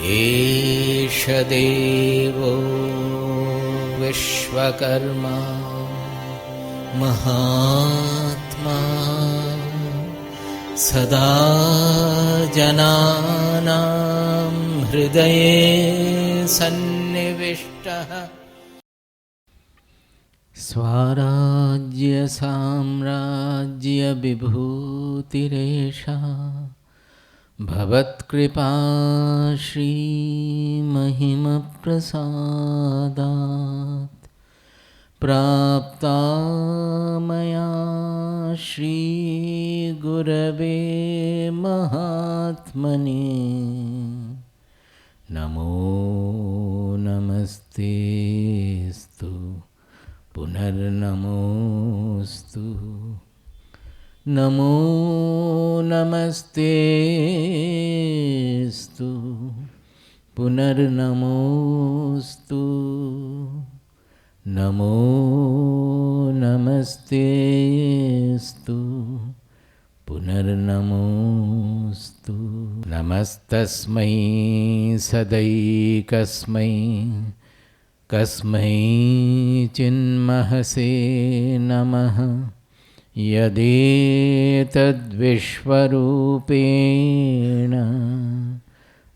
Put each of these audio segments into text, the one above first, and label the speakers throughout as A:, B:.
A: Esha Devo Vishwakarma Mahatma Sada Jananam Hridaye Sannivishtaha Swarajya Samrajya Vibhutiresha Bhavat Kripa Shri Mahima Prasadat Prapta Maya Shri Gurave Mahatmane Namo Namastestu Punarnamostu Namo Namastestu Punarnamostu Namo Namastestu Punarnamostu Namastasmai Sadaikasmai Kasmai Chinmahase Namaha Yadetad Vishwarupena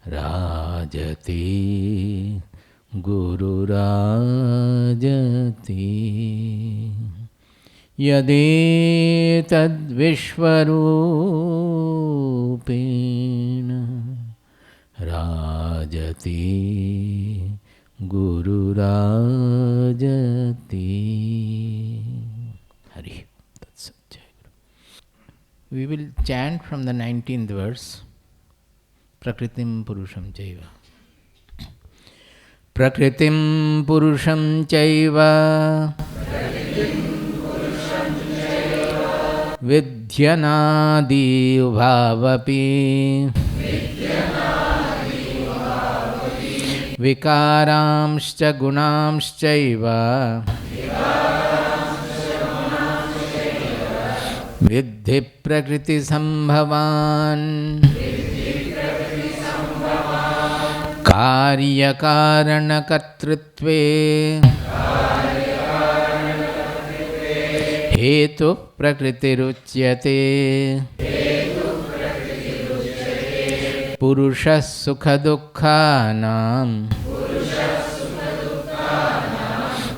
A: Rajati Guru Rajati Yadetad Vishwarupena Rajati Guru Rajati. Hari. That's it. We will chant from the 19th verse. Prakritim Purusham Jiva. Prakritim Purusham Jiva Vidhyanadi Bhavapi Vikaramscha Gunamschaiva Vidhi Prakriti Sambhavan Karya Karana Kartritve Hetu Prakriti Ruchyate Purusha Sukha Dukkhanam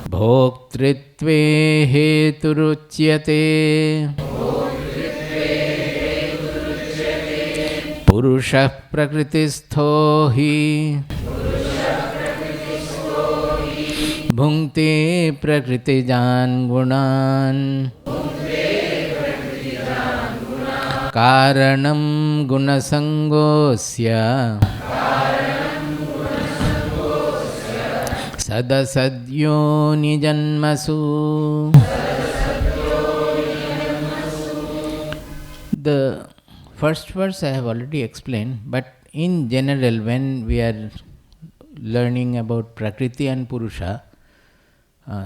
A: Bhoktritve Hetu Ruchyate Purusha Prakristho hi Bhunkte Prakriti Jan Gunan Karanam Gunasangosya Sadasadyo Nijanmasu. The first verse I have already explained, but in general, when we are learning about Prakriti and Purusha,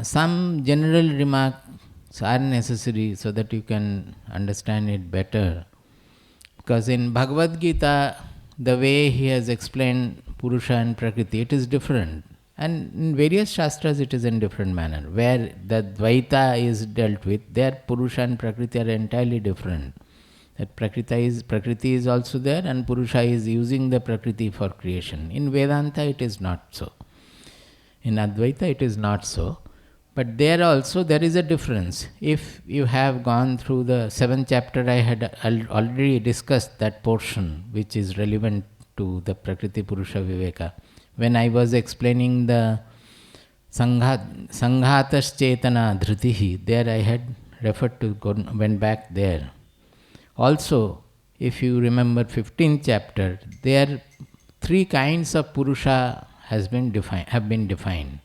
A: some general remarks are necessary so that you can understand it better. Because in Bhagavad Gita, the way he has explained Purusha and Prakriti, it is different. And in various Shastras, it is in different manner. Where the Dvaita is dealt with, there Purusha and Prakriti are entirely different. That Prakriti is also there, and Purusha is using the Prakriti for creation. In Vedanta, it is not so. In Advaita, it is not so. But there also, there is a difference. If you have gone through the 7th chapter, I had already discussed that portion which is relevant to the Prakriti Purusha Viveka. When I was explaining the Sanghatas Chetana Dhritihi, there I had referred to, went back there. Also, if you remember 15th chapter, there 3 kinds of Purusha have been defined,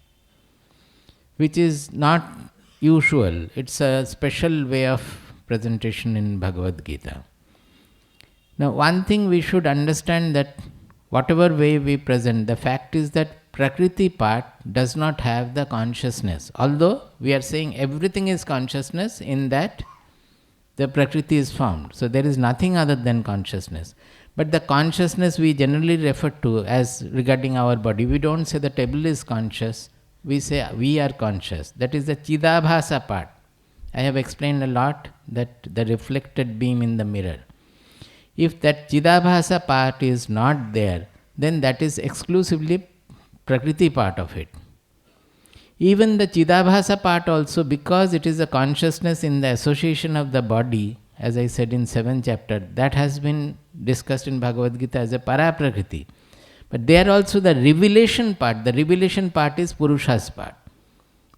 A: which is not usual. It's a special way of presentation in Bhagavad Gita. Now, one thing we should understand, that whatever way we present, the fact is that Prakriti part does not have the consciousness. Although we are saying everything is consciousness, in that the Prakriti is formed. So there is nothing other than consciousness. But the consciousness we generally refer to as regarding our body, we don't say the table is conscious, we say we are conscious. That is the Chidabhasa part. I have explained a lot that the reflected beam in the mirror. If that Chidabhasa part is not there, then that is exclusively Prakriti part of it. Even the Chidabhasa part also, because it is a consciousness in the association of the body, as I said in 7th chapter, that has been discussed in Bhagavad Gita as a Paraprakriti. But there also the revelation part is Purusha's part.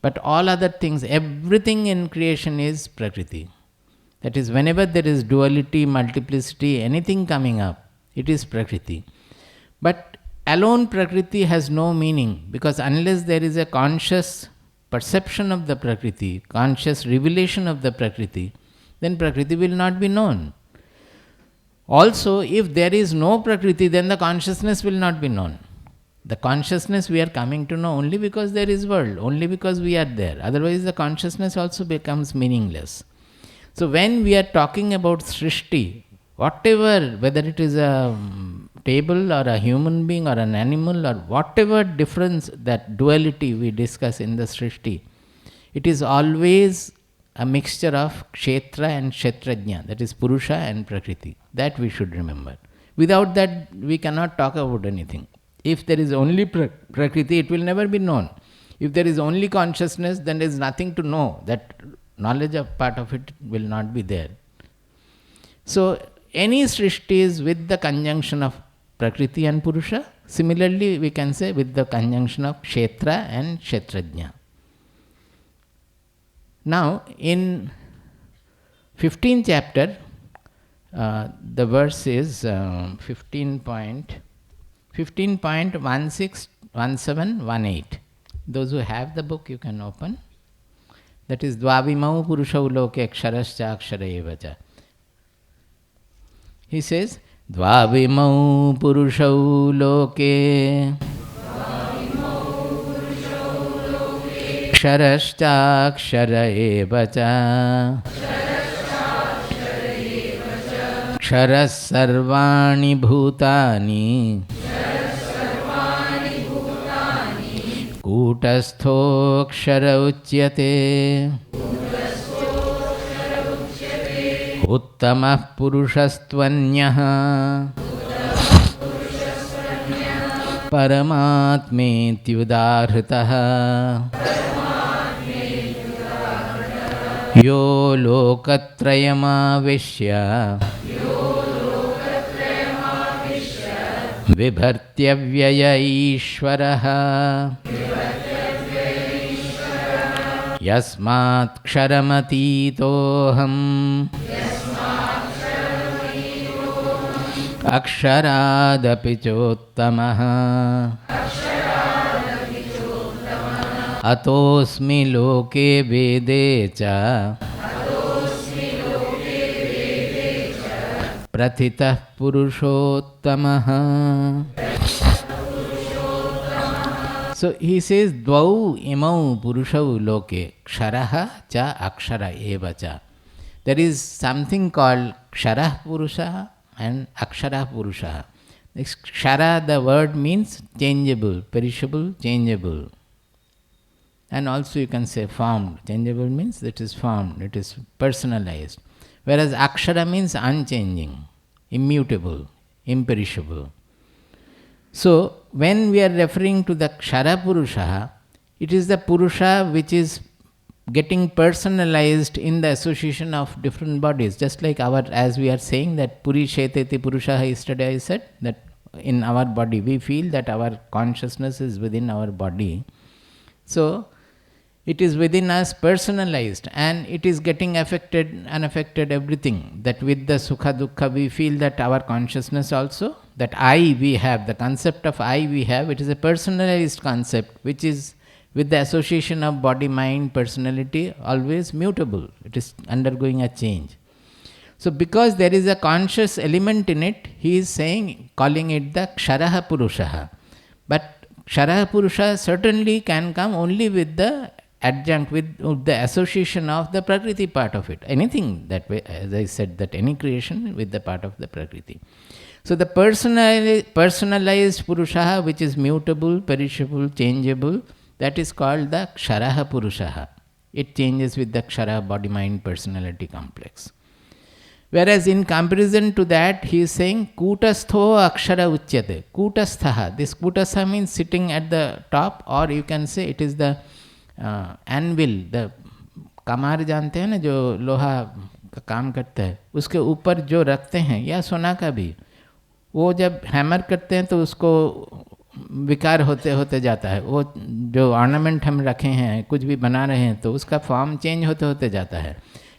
A: But all other things, everything in creation is Prakriti. That is, whenever there is duality, multiplicity, anything coming up, it is Prakriti. But alone Prakriti has no meaning, because unless there is a conscious perception of the Prakriti, conscious revelation of the Prakriti, then Prakriti will not be known. Also, if there is no Prakriti, then the consciousness will not be known. The consciousness we are coming to know only because there is world, only because we are there. Otherwise, the consciousness also becomes meaningless. So, when we are talking about Srishti, whatever, whether it is a table or a human being or an animal or whatever difference, that duality we discuss in the Srishti, it is always a mixture of kshetra and kshetrajna, that is Purusha and Prakriti. That we should remember. Without that, we cannot talk about anything. If there is only Prakriti, it will never be known. If there is only consciousness, then there is nothing to know. That knowledge of part of it will not be there. So, any Srishti is with the conjunction of Prakriti and Purusha. Similarly, we can say with the conjunction of kshetra and kshetrajna. Now, in 15th chapter, the verse is 15.161718. Those who have the book, you can open. That is Dvavimau Purushau Loke Aksharascha Akshara Evacha. He says, Dvavimau Purushau Loke Aksharascha Akshara Evacha Aksharas Sarvani Bhutani Kutastho Akshara Uchyate Uttamah Purushastvanyah Paramatmeti Udarhitaha Yo Lokatrayamavishya Vibhartyavyaya Ishvaraha Yasmat Ksharamati-toham Akshara-dapi chottamaha Atosmi loke vede-cha Prathitah Purushottamaha. So he says, Dvau imau purushau loke ksharaha cha akshara eva cha. There is something called kshara purusha and akshara purusha. Kshara, the word means changeable, perishable, changeable. And also you can say formed. Changeable means it is formed, it is personalized. Whereas akshara means unchanging, immutable, imperishable. So, when we are referring to the Akshara Purusha, it is the Purusha which is getting personalized in the association of different bodies. Just like as we are saying that Puri Sheteti Purusha, yesterday I said that in our body, we feel that our consciousness is within our body. So, it is within us personalized and it is getting affected, unaffected, everything. That with the Sukha Dukkha, we feel that our consciousness also, that I we have, the concept of I we have, it is a personalized concept which is with the association of body, mind, personality, always mutable. It is undergoing a change. So because there is a conscious element in it, he is saying, calling it the Ksharaha Purushaha. But Ksharaha Purusha certainly can come only with the adjunct, with the association of the Prakriti part of it. Anything that way, as I said, that any creation with the part of the Prakriti. So the personalized Purusha, which is mutable, perishable, changeable, that is called the Akshara Purusha. It changes with the Kshara body-mind personality complex. Whereas in comparison to that, he is saying Kutastho Akshara Uchyate. Kutastha. This Kutastha means sitting at the top, or you can say it is the anvil, the Kumar जानते हैं ना जो लोहा का काम करता है, उसके ऊपर जो रखते हैं, या सोना का भी, वो जब हैमर करते हैं तो उसको विकार होते होते जाता है. वो जो ऑर्नामेंट हम रखे हैं, कुछ भी बना रहे हैं, तो उसका फॉर्म चेंज होते होते जाता है.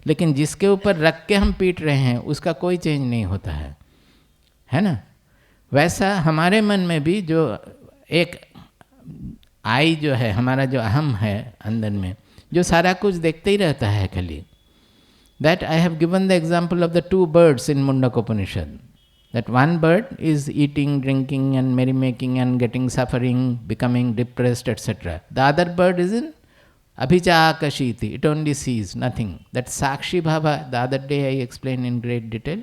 A: लेकिन जिसके ऊपर रख के हम पीट रहे हैं, उसका कोई चेंज नहीं होता है ना. वैसा हमारे मन में भी जो एक आई जो है, हमारा जो अहम है अंदर में, जो सारा कुछ देखते ही रहता है खाली. That I have given the example of the 2 birds in Mundakopanishad. That one bird is eating, drinking and merrymaking and getting suffering, becoming depressed, etc. The other bird is in Abhicha Akashiti. It only sees nothing. That Sakshi Bhava, the other day I explained in great detail.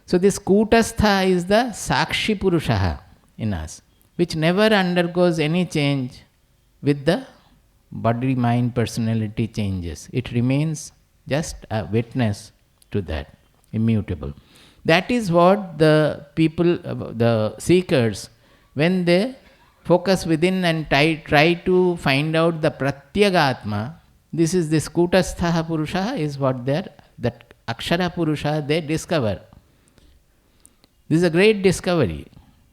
A: So this Kutastha is the Sakshi Purusha in us, which never undergoes any change with the body, mind, personality changes. It remains just a witness to that, immutable. That is what the people, the seekers, when they focus within and try to find out the Pratyagatma, this Kutastha Purusha is what that Akshara Purusha they discover. This is a great discovery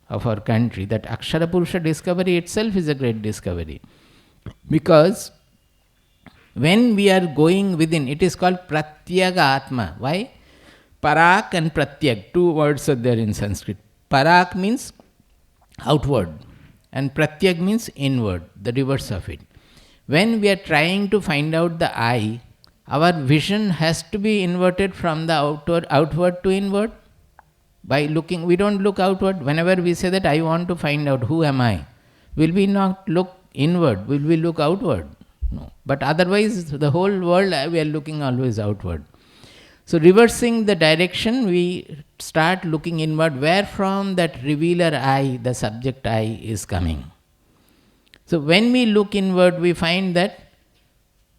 A: of our country. That Akshara Purusha discovery itself is a great discovery. Because when we are going within, it is called Pratyagatma. Why? Parak and Pratyak, 2 words are there in Sanskrit. Parak means outward and Pratyak means inward, the reverse of it. When we are trying to find out the I, our vision has to be inverted from the outward to inward. By looking, we don't look outward. Whenever we say that I want to find out who am I, will we not look inward? Will we look outward? No. But otherwise, the whole world, we are looking always outward. So reversing the direction, we start looking inward, where from that revealer I, the subject I, is coming. So when we look inward, we find that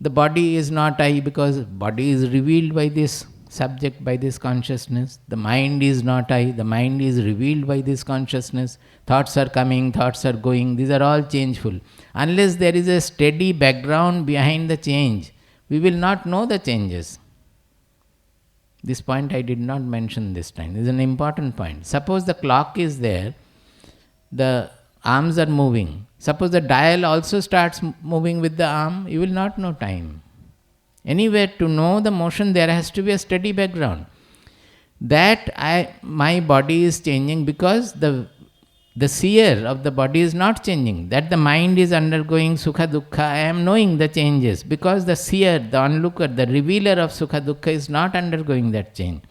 A: the body is not I, because body is revealed by this subject, by this consciousness. The mind is not I, the mind is revealed by this consciousness. Thoughts are coming, thoughts are going, these are all changeful. Unless there is a steady background behind the change, we will not know the changes. This point I did not mention this time. This is an important point. Suppose the clock is there, the arms are moving. Suppose the dial also starts moving with the arm, you will not know time. Anywhere to know the motion, there has to be a steady background. That my body is changing because the seer of the body is not changing. That the mind is undergoing sukha dukkha, I am knowing the changes because the seer, the onlooker, the revealer of sukha dukkha is not undergoing that change.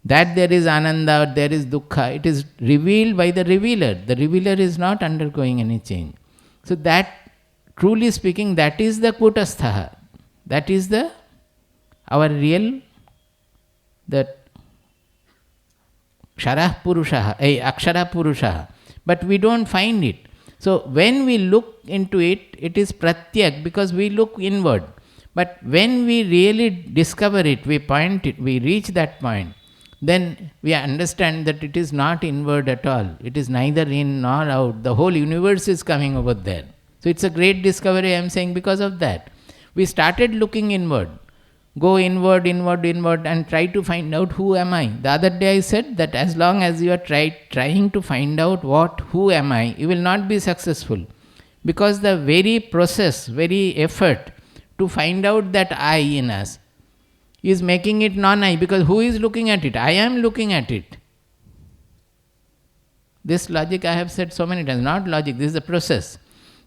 A: That there is ananda or there is dukkha, it is revealed by the revealer. The revealer is not undergoing any change. So that, truly speaking, that is the Kutastha. That is our real, that Akshara Purusha, but we don't find it. So when we look into it, it is Pratyak because we look inward. But when we really discover it, we reach that point, then we understand that it is not inward at all. It is neither in nor out. The whole universe is coming over there. So it's a great discovery, I am saying, because of that. We started looking inward. Go inward, and try to find out who am I. The other day I said that as long as you are trying to find out who am I, you will not be successful. Because the very process, very effort to find out that I in us is making it non-I, because who is looking at it? I am looking at it. This logic I have said so many times, not logic, this is the process.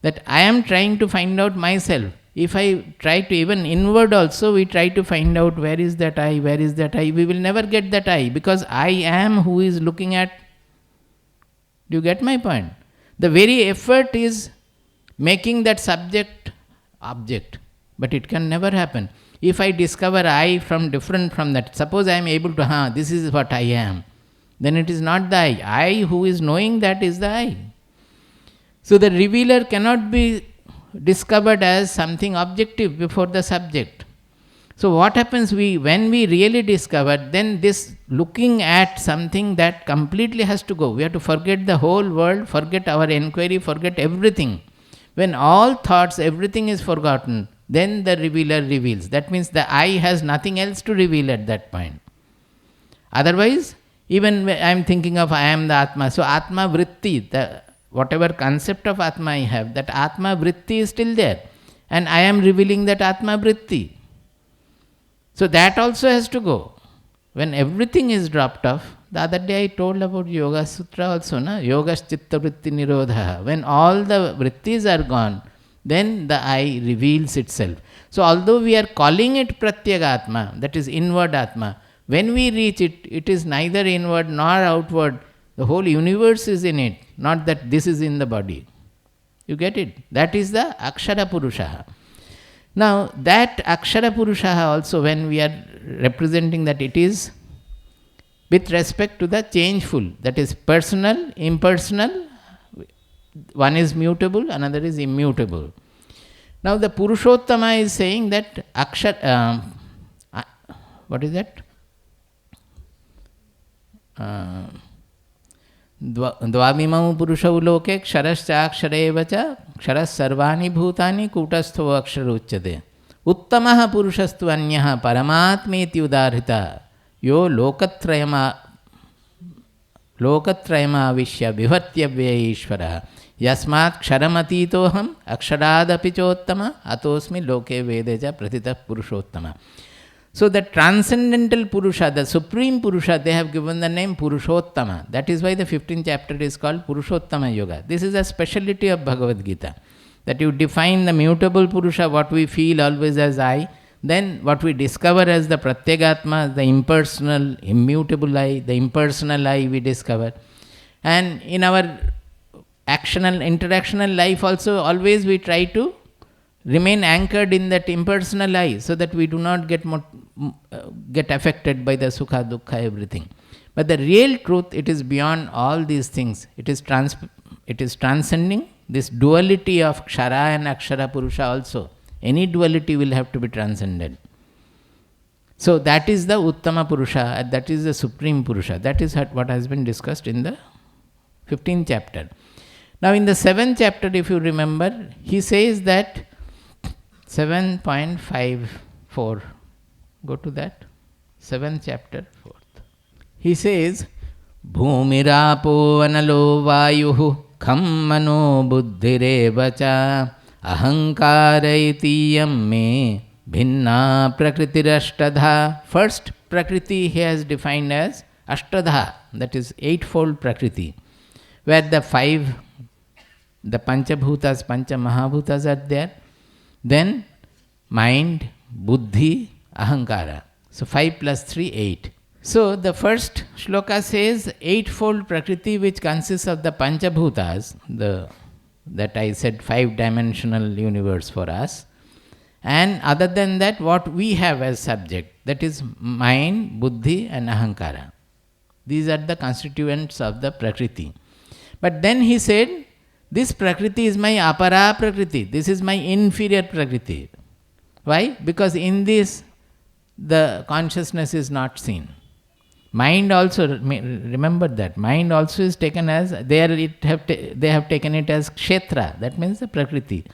A: That I am trying to find out myself. If I try to, even inward also, we try to find out where is that I, we will never get that I, because I am who is looking at. Do you get my point? The very effort is making that subject object, but it can never happen. If I discover I different from that, suppose I am able to, this is what I am. then it is not the I. I who is knowing that is the I. So the revealer cannot be discovered as something objective before the subject. So what happens when we really discover, then this looking at something that completely has to go. We have to forget the whole world, forget our inquiry, forget everything. When all thoughts, everything is forgotten, then the revealer reveals. That means the I has nothing else to reveal at that point. Otherwise, even I am thinking of I am the Atma. So Atma Vritti, the whatever concept of Atma I have, that Atma Vritti is still there. And I am revealing that Atma Vritti. So that also has to go. When everything is dropped off, the other day I told about Yoga Sutra also, Yogas Chitta Vritti Nirodha. When all the vrittis are gone, then the I reveals itself. So although we are calling it Pratyagatma, that is inward Atma, when we reach it, it is neither inward nor outward. The whole universe is in it, not that this is in the body. You get it? That is the Akshara Purusha. Now, that Akshara Purusha also, when we are representing that, it is with respect to the changeful, that is personal, impersonal, one is mutable, another is immutable. Now, the Purushottama is saying that what is that? Dvamimau Purusha loke ksharascha aksharevacha ksharas sarvani bhutani kutastho aksharuchyate uttamaha purushastu anyaha paramatmeti udarhita yo lokatrayama vishya vivatyavya ishvara yasmat ksharamatoham aksharaadapi chottama atosmi loke vedeja pratitah Purushottama. So the transcendental Purusha, the Supreme Purusha, they have given the name Purushottama. That is why the 15th chapter is called Purushottama Yoga. This is a speciality of Bhagavad Gita. That you define the mutable Purusha, what we feel always as I, then what we discover as the Pratyagatma, the impersonal, immutable I, the impersonal I we discover. And in our interactional life also, always we try to remain anchored in that impersonal I, so that we do not get affected by the sukha, dukkha, everything. But the real truth, it is beyond all these things. It is transcending this duality of kshara and akshara purusha also. Any duality will have to be transcended. So that is the Uttama Purusha, that is the Supreme Purusha. That is what has been discussed in the 15th chapter. Now in the 7th chapter, if you remember, he says that 7.54, go to that, 7th chapter, 4th. He says, Bhumirapo analo vayuhu kham mano buddhirevacha ahankara itiyam me bhinna prakritirashtadha. First Prakriti he has defined as Ashtadha, that is eightfold Prakriti, where the Panchabhutas, Pancha Mahabhutas are there. Then mind, buddhi, ahankara. So 5 plus 3, 8. So the first shloka says eightfold Prakriti, which consists of the Panchabhutas, that I said 5-dimensional universe for us. And other than that, what we have as subject, that is mind, buddhi and ahankara. These are the constituents of the Prakriti. But then he said, this Prakriti is my apara Prakriti. This is my inferior Prakriti. Why? Because in this, the consciousness is not seen. Mind also, remember that, mind also is taken as, they have taken it as kshetra, that means the Prakriti.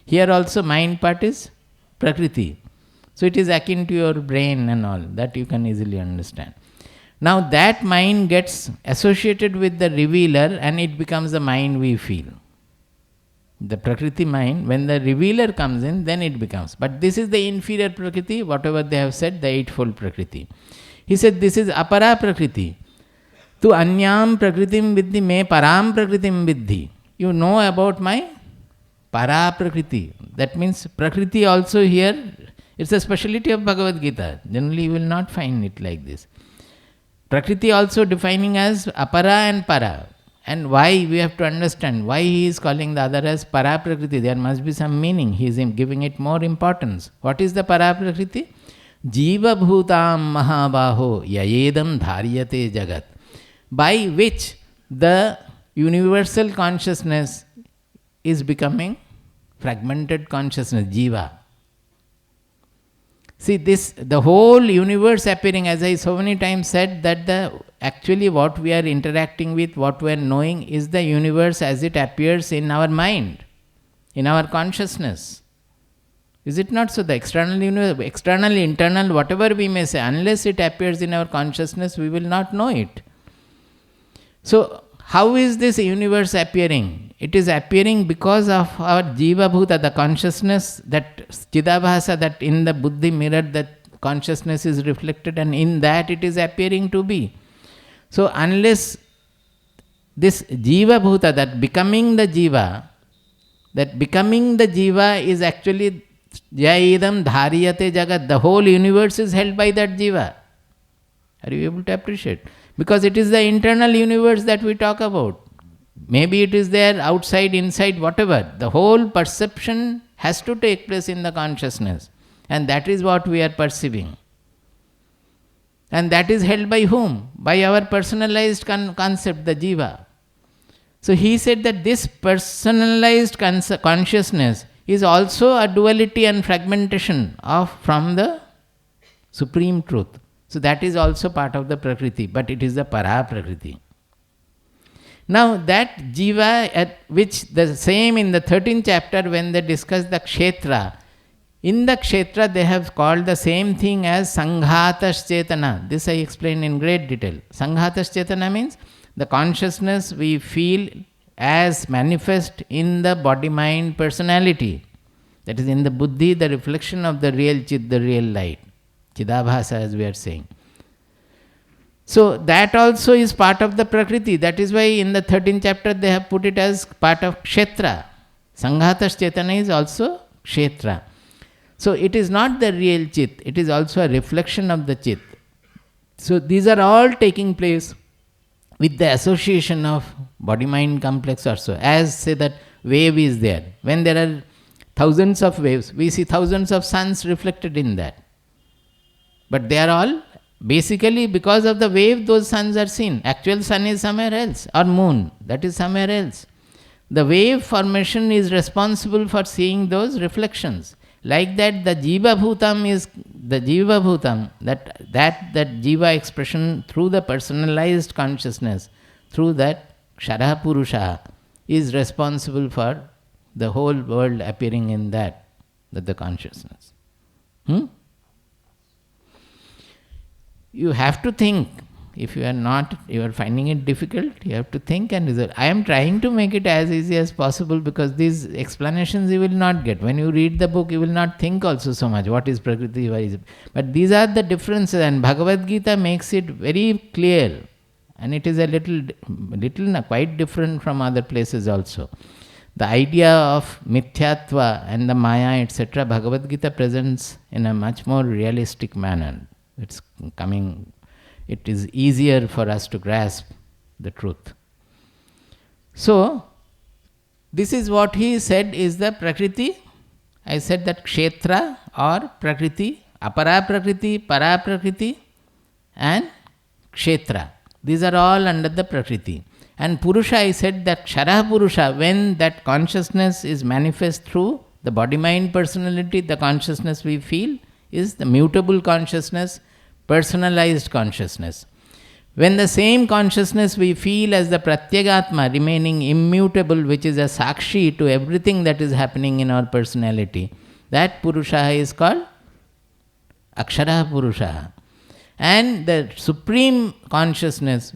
A: Here also mind part is Prakriti. So it is akin to your brain and all, that you can easily understand. Now that mind gets associated with the revealer and it becomes the mind we feel. The Prakriti mind, when the revealer comes in, then it becomes. But this is the inferior Prakriti, whatever they have said, the eightfold Prakriti. He said, this is apara Prakriti. Tu anyam Prakritim viddhi me param Prakritim viddhi. You know about my para Prakriti. That means Prakriti also here, it's a speciality of Bhagavad Gita. Generally you will not find it like this. Prakriti also defining as apara and para. And why, we have to understand why he is calling the other as Paraprakriti. There must be some meaning. He is giving it more importance. What is the Paraprakriti? Jiva bhutam mahabaho yayedam dharyate jagat. by which the universal consciousness is becoming fragmented consciousness, jiva. See, the whole universe appearing, as I so many times said, that actually what we are interacting with, what we are knowing, is the universe as it appears in our mind, in our consciousness. Is it not so? The external universe, external, internal, whatever we may say, unless it appears in our consciousness, we will not know it. So, how is this universe appearing? It is appearing because of our jiva bhuta, the consciousness, that chidabhasa, that in the buddhi mirror, that consciousness is reflected, and in that it is appearing to be. So, unless this jiva bhuta, that becoming the jiva is actually jaidam dhariyate jagat, the whole universe is held by that jiva. Are you able to appreciate? Because it is the internal universe that we talk about. Maybe it is there outside, inside, whatever. The whole perception has to take place in the consciousness. And that is what we are perceiving. And that is held by whom? By our personalized concept, the jiva. So he said that this personalized consciousness is also a duality and fragmentation from the Supreme Truth. So that is also part of the Prakriti, but it is the Paraprakriti. Now that jiva, at which the same in the 13th chapter when they discuss the kshetra, in the kshetra they have called the same thing as Sanghatas Chetana. This I explained in great detail. Sanghatas Chetana means the consciousness we feel as manifest in the body-mind personality. That is in the buddhi, the reflection of the real chit, the real light. Chidabhasa, as we are saying. So that also is part of the Prakriti. That is why in the 13th chapter they have put it as part of Kshetra. Sanghatas Chetana is also Kshetra. So it is not the real Chit, it is also a reflection of the Chit. So these are all taking place with the association of body-mind complex also. As say that wave is there. When there are thousands of waves, we see thousands of suns reflected in that. But they are all basically because of the wave, those suns are seen. Actual sun is somewhere else, or moon, that is somewhere else. The wave formation is responsible for seeing those reflections. Like that, the jiva bhutam is the jiva bhutam, that jiva expression through the personalized consciousness, through that Akshara Purusha, is responsible for the whole world appearing in that the consciousness. You have to think. If you are finding it difficult, you have to think and resolve. I am trying to make it as easy as possible because these explanations you will not get. When you read the book, you will not think also so much. What is Prakriti? What is it? But these are the differences, and Bhagavad Gita makes it very clear. And it is a little quite different from other places also. The idea of mithyatva and the maya, etc., Bhagavad Gita presents in a much more realistic manner. It is easier for us to grasp the truth. So, this is what he said is the Prakriti. I said that Kshetra or Prakriti, Aparaprakriti, Paraprakriti and Kshetra. These are all under the Prakriti. And Purusha, I said that Akshara Purusha, when that consciousness is manifest through the body-mind personality, the consciousness we feel is the mutable consciousness, personalized consciousness. When the same consciousness we feel as the Pratyagatma remaining immutable, which is a Sakshi to everything that is happening in our personality, that Purusha is called Akshara Purusha. And the supreme consciousness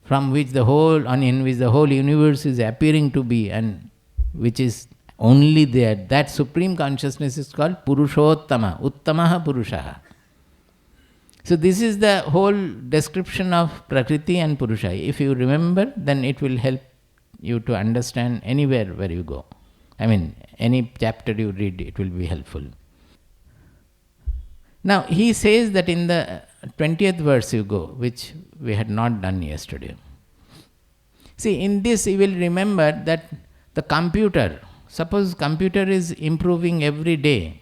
A: from which the whole universe is appearing to be and which is only there, that supreme consciousness is called Purushottama, Uttamaha Purusha. So this is the whole description of Prakriti and Purusha. If you remember, then it will help you to understand anywhere where you go. I mean, any chapter you read, it will be helpful. Now, he says that in the 20th verse you go, which we had not done yesterday. See, in this you will remember that the computer, suppose computer is improving every day,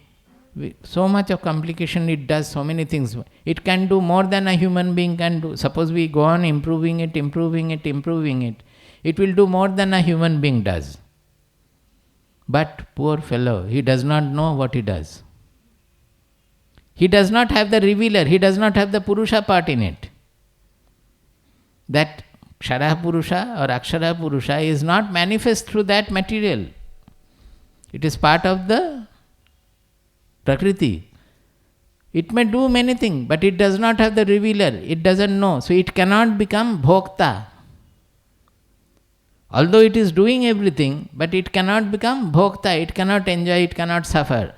A: So much of complication, it does so many things. It can do more than a human being can do. Suppose we go on improving it. It will do more than a human being does. But poor fellow, he does not know what he does. He does not have the revealer. He does not have the Purusha part in it. That Kshara Purusha or Akshara Purusha is not manifest through that material. It is part of the Prakriti. It may do many things, but it does not have the revealer. It doesn't know. So it cannot become Bhokta. Although it is doing everything, but it cannot become Bhokta. It cannot enjoy, it cannot suffer.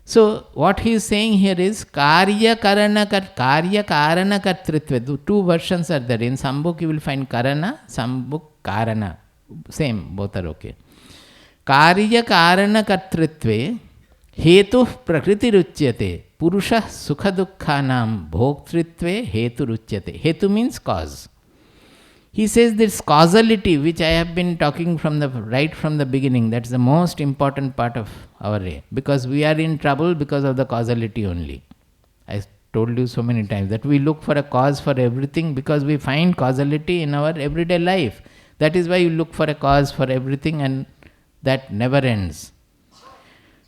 A: So what he is saying here is Karya Karana Kartritva. Two versions are there. In some book you will find Karana, some book Karana. Same, both are okay. Karya Karana Kartritve Hetu Prakriti Ruchyate Purusha Sukha Dukkhanam Bhoktritve Hetu Ruchyate. Hetu means cause. He says this causality, which I have been talking right from the beginning, that's the most important part of our day. Because we are in trouble because of the causality only. I told you so many times that we look for a cause for everything because we find causality in our everyday life. That is why you look for a cause for everything, and that never ends.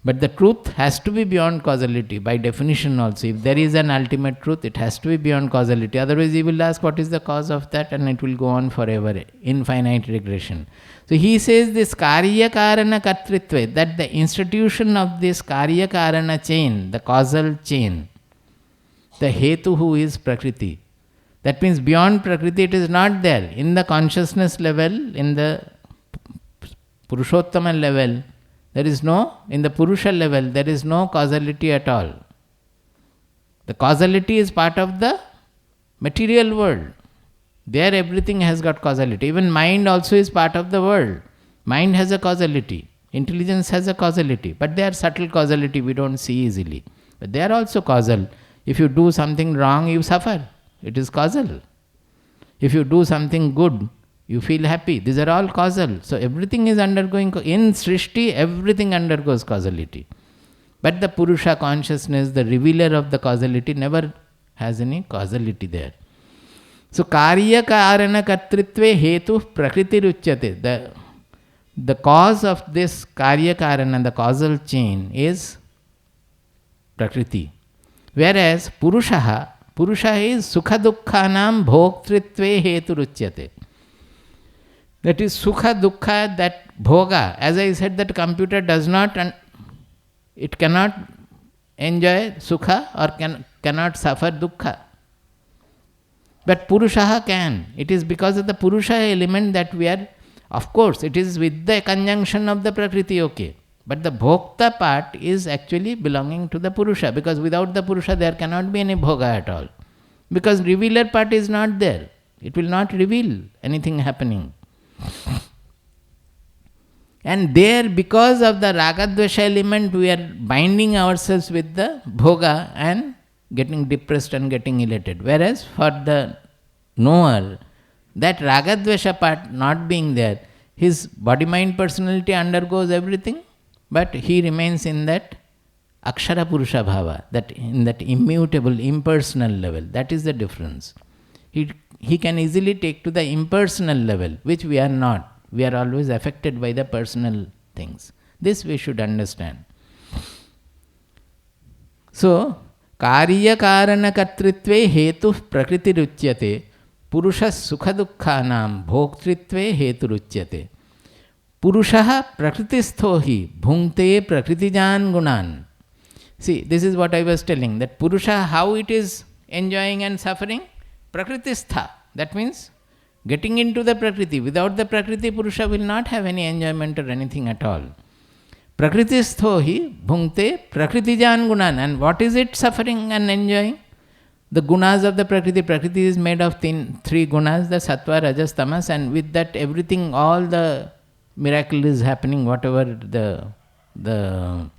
A: But the truth has to be beyond causality by definition also. If there is an ultimate truth, it has to be beyond causality. Otherwise you will ask what is the cause of that, and it will go on forever, infinite regression. So he says this Karya Karana Kartritva, that the institution of this Karya Karana chain, the causal chain, the Hetu who is Prakriti. That means beyond Prakriti it is not there. In the consciousness level, in the Purushottama level, there is no, in the Purusha level, there is no causality at all. The causality is part of the material world. There everything has got causality. Even mind also is part of the world. Mind has a causality. Intelligence has a causality. But they are subtle causality, we don't see easily. But they are also causal. If you do something wrong, you suffer. It is causal. If you do something good, you feel happy. These are all causal. So everything is undergoing, in Srishti, everything undergoes causality. But the Purusha consciousness, the revealer of the causality, never has any causality there. So Karya Karana Kartritve Hetu Prakriti Ruchyate. The cause of this Karya Karana, the causal chain, is Prakriti. Whereas Purusha is Sukha Dukkhanam Bhoktritve Hetu Ruchyate. That is Sukha Dukkha, that Bhoga. As I said, that computer does not, it cannot enjoy Sukha or cannot suffer Dukkha. But Purusha can. It is because of the Purusha element that we are, of course, it is with the conjunction of the Prakriti, okay. But the Bhokta part is actually belonging to the Purusha, because without the Purusha there cannot be any Bhoga at all. Because revealer part is not there. It will not reveal anything happening. And there, because of the Ragadvesha element, we are binding ourselves with the Bhoga and getting depressed and getting elated. Whereas for the knower, that Ragadvesha part not being there, his body-mind personality undergoes everything, but he remains in that Akshara Purusha Bhava, that in that immutable, impersonal level. That is the difference. He can easily take to the impersonal level, which we are not. We are always affected by the personal things. This we should understand. So, Karya Karana Kartritve Hetu Prakriti Ruchyate Purusha Sukha Dukkhanam Bhoktritve Hetu Ruchyate. Purusha Prakristho hi Bhunkte Prakritijan Gunan. See, this is what I was telling, that Purusha, how it is enjoying and suffering? Prakritistha. That means getting into the Prakriti. Without the Prakriti, Purusha will not have any enjoyment or anything at all. Prakritistho hi bhunkte prakritijan gunan. And what is it suffering and enjoying? The gunas of the Prakriti. Prakriti is made of three gunas, the sattva, rajas, tamas, and with that everything, all the miracle is happening, whatever the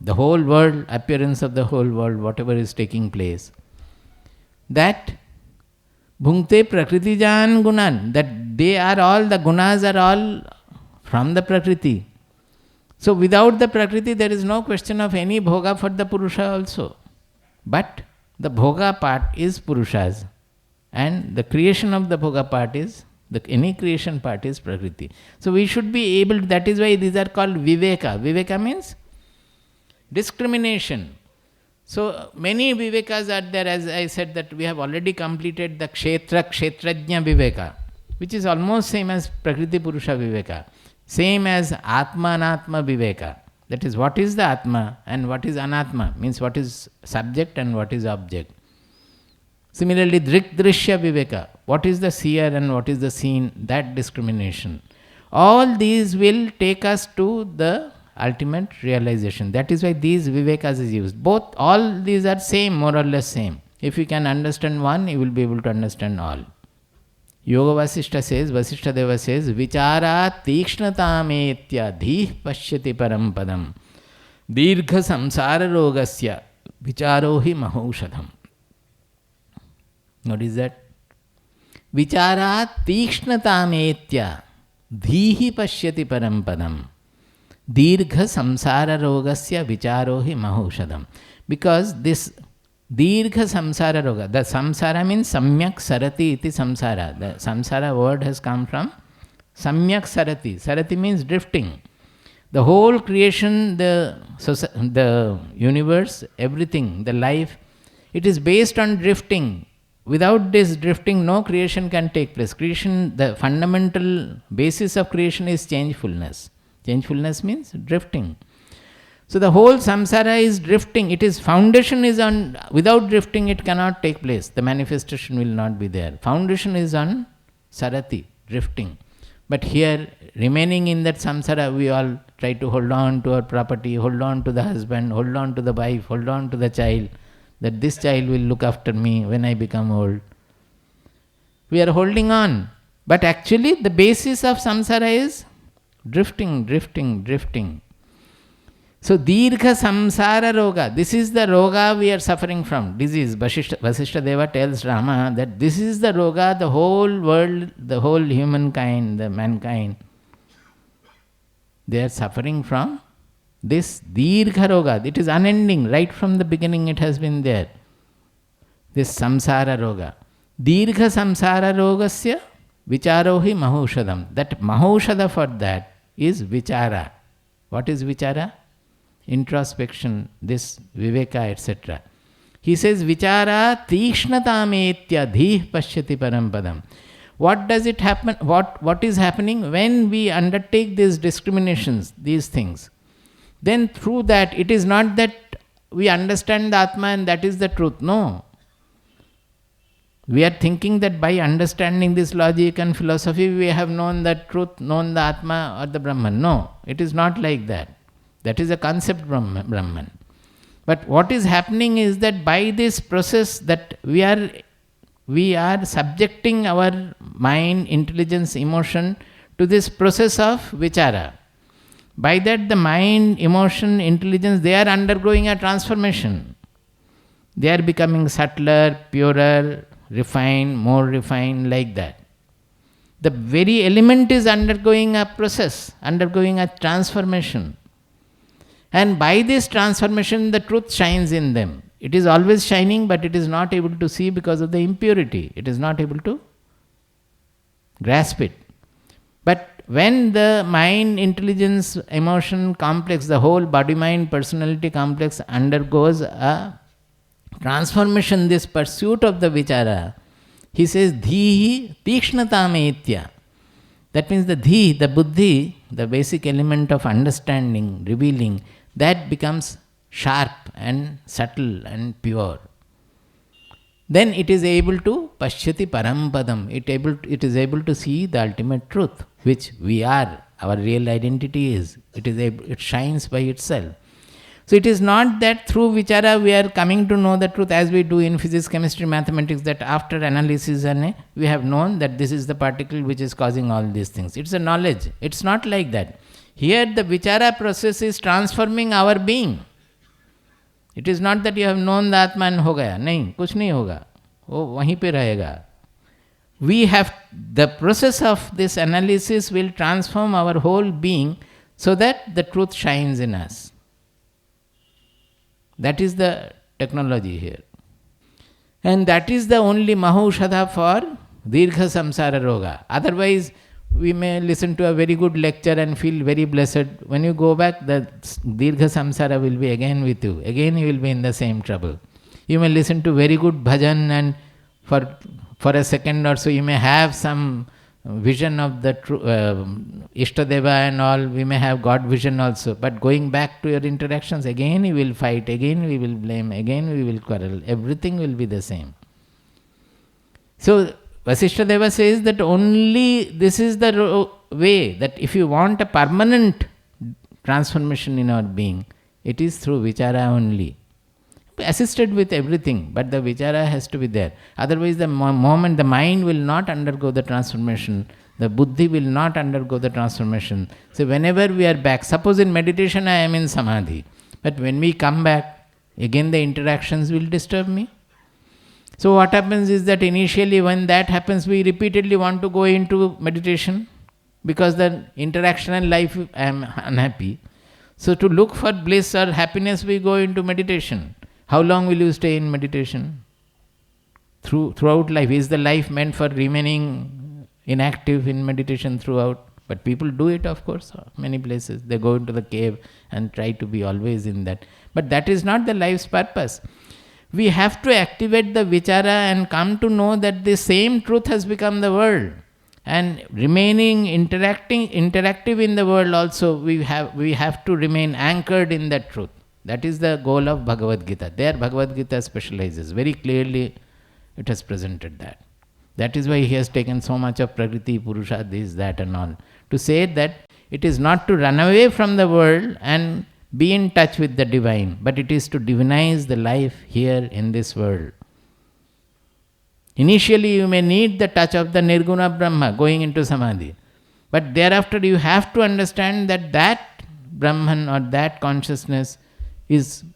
A: whole world, appearance of the whole world, whatever is taking place. That bhunkte prakritijan gunan, that they are all, the gunas are all from the Prakriti. So without the Prakriti, there is no question of any bhoga for the Purusha also. But the bhoga part is Purusha's. And the creation of the bhoga part is, any creation part is Prakriti. So we should be able, that is why these are called Viveka. Viveka means discrimination. So many Vivekas are there, as I said that we have already completed the Kshetrajna Viveka, which is almost same as Prakriti Purusha Viveka. Same as Atma Anatma Viveka. That is, what is the Atma and what is Anatma, means what is subject and what is object. Similarly, Drik Drishya Viveka, what is the seer and what is the seen, that discrimination. All these will take us to the ultimate realization. That is why these Vivekas is used. Both, all these are same, more or less same. If you can understand one, you will be able to understand all. Yoga Vasishta says, Vasishta Deva says, Vichara Tikshnatamethya Dhih Pashyati Param Padam Dirgha Samsara Rogasya Vicharohi Mahaushadham. What is that? Vichara Tikshnatamethya Dhihi Pashyati Param Padam Dirgha Samsara Rogasya Vicharohi Mahaushadham. Because this Dirgha Samsara Roga, the Samsara means Samyak Sarati iti Samsara. The Samsara word has come from Samyak Sarati. Sarati means drifting. The whole creation, the universe, everything, the life, it is based on drifting. Without this drifting, no creation can take place. Creation, the fundamental basis of creation is changefulness. Changefulness means drifting. So the whole samsara is drifting. It is, foundation is on, without drifting it cannot take place. The manifestation will not be there. Foundation is on sarati, drifting. But here, remaining in that samsara, we all try to hold on to our property, hold on to the husband, hold on to the wife, hold on to the child, that this child will look after me when I become old. We are holding on. But actually the basis of samsara is drifting, drifting, drifting. So, Dirgha Samsara Roga, this is the Roga we are suffering from, disease. Vasishta Deva tells Rama that this is the Roga, the whole world, the whole humankind, the mankind, they are suffering from this Dirgha Roga. It is unending, right from the beginning it has been there. This Samsara Roga. Dirgha Samsara Rogasya Vicharohi Mahaushadam. That Mahaushada for that is Vichara. What is Vichara? Introspection, this Viveka, etc. He says, Vichara Tikshnatamethya Dhih Pashyati Param Padam. What does it happen? What is happening when we undertake these discriminations, these things? Then through that, it is not that we understand the Atma and that is the truth. No. We are thinking that by understanding this logic and philosophy, we have known the truth, known the Atma or the Brahman. No, it is not like that. That is a concept Brahman. But what is happening is that by this process that we are subjecting our mind, intelligence, emotion to this process of Vichara. By that the mind, emotion, intelligence, they are undergoing a transformation. They are becoming subtler, purer, refined, more refined, like that. The very element is undergoing a process, undergoing a transformation. And by this transformation, the truth shines in them. It is always shining, but it is not able to see because of the impurity. It is not able to grasp it. But when the mind, intelligence, emotion complex, the whole body-mind personality complex undergoes a transformation, this pursuit of the Vichara, he says, Dhihi Tikshnatamethya. That means the Dhi, the Buddhi, the basic element of understanding, revealing, that becomes sharp and subtle and pure. Then it is able to Pashyati Parampadam. It is able to see the ultimate truth, which we are, our real identity is. It shines by itself. So it is not that through Vichara we are coming to know the truth as we do in physics, chemistry, mathematics, that after analysis we have known that this is the particle which is causing all these things. It's a knowledge. It's not like that. Here the Vichara process is transforming our being. It is not that you have known the Atma and ho gaya. Nahin, kuch nahi hoga. वो वहीं पे रहेगा. We have, the process of this analysis will transform our whole being so that the truth shines in us. That is the technology here. And that is the only Mahaushadha for Dirgha Samsara Roga. Otherwise, we may listen to a very good lecture and feel very blessed. When you go back, the Dirgha Samsara will be again with you. Again you will be in the same trouble. You may listen to very good bhajan, and for a second or so you may have some vision of the Ishtadeva and all. We may have God vision also. But going back to your interactions, again you will fight, again we will blame, again we will quarrel. Everything will be the same. So Vasishtadeva says that only this is the way, that if you want a permanent transformation in our being, it is through Vichara only. Assisted with everything, but the Vichara has to be there. Otherwise the moment the mind will not undergo the transformation, the buddhi will not undergo the transformation. So whenever we are back, suppose in meditation I am in samadhi, but when we come back, again the interactions will disturb me. So what happens is that initially when that happens, we repeatedly want to go into meditation because the interaction and life, I am unhappy. So to look for bliss or happiness, we go into meditation. How long will you stay in meditation? Throughout life. Is the life meant for remaining inactive in meditation throughout? But people do it, of course, many places. They go into the cave and try to be always in that. But that is not the life's purpose. We have to activate the Vichara and come to know that the same truth has become the world. And remaining interactive in the world also, we have to remain anchored in that truth. That is the goal of Bhagavad Gita. There Bhagavad Gita specializes. Very clearly it has presented that. That is why he has taken so much of Prakriti, Purusha, this, that and all. To say that it is not to run away from the world and be in touch with the divine, but it is to divinize the life here in this world. Initially you may need the touch of the Nirguna Brahma going into Samadhi. But thereafter you have to understand that that Brahman or that consciousness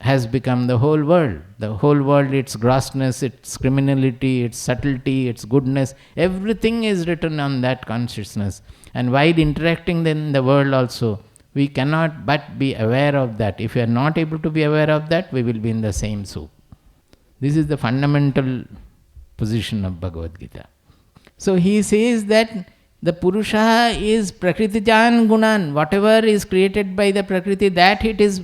A: has become the whole world. The whole world, its grossness, its criminality, its subtlety, its goodness, everything is written on that consciousness. And while interacting in the world also, we cannot but be aware of that. If we are not able to be aware of that, we will be in the same soup. This is the fundamental position of Bhagavad Gita. So he says that the Purusha is Prakritijan Gunan. Whatever is created by the Prakriti, that it is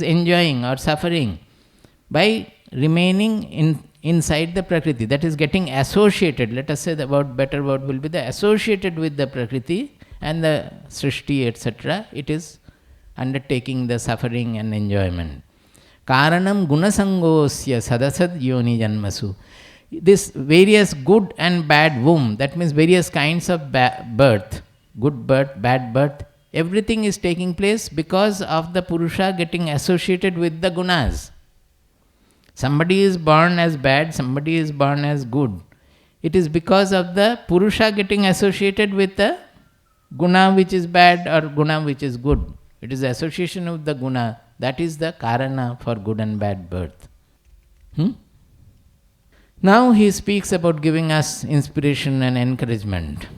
A: enjoying or suffering by remaining inside the Prakriti. That is getting associated. Let us say the better word will be the associated with the Prakriti and the Srishti, etc. It is undertaking the suffering and enjoyment. Karanam gunasangosya sadasad yoni janmasu. This various good and bad womb, that means various kinds of birth, good birth, bad birth, everything is taking place because of the Purusha getting associated with the gunas. Somebody is born as bad, somebody is born as good. It is because of the Purusha getting associated with the guna which is bad or guna which is good. It is the association of the guna. That is the karana for good and bad birth. Now he speaks about giving us inspiration and encouragement.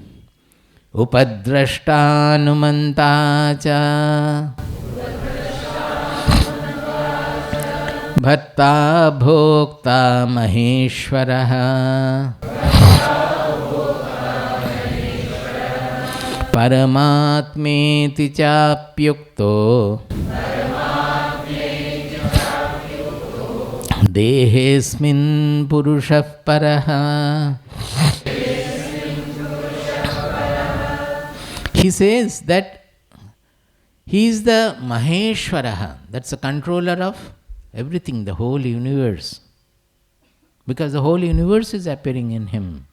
A: Upadrashtanumanta cha bhatta bhokta Maheshwara Paramatmeti chapyukto Dehesmin Purushah Paraha. He says that he is the Maheshwara, that's the controller of everything, the whole universe. Because the whole universe is appearing in him.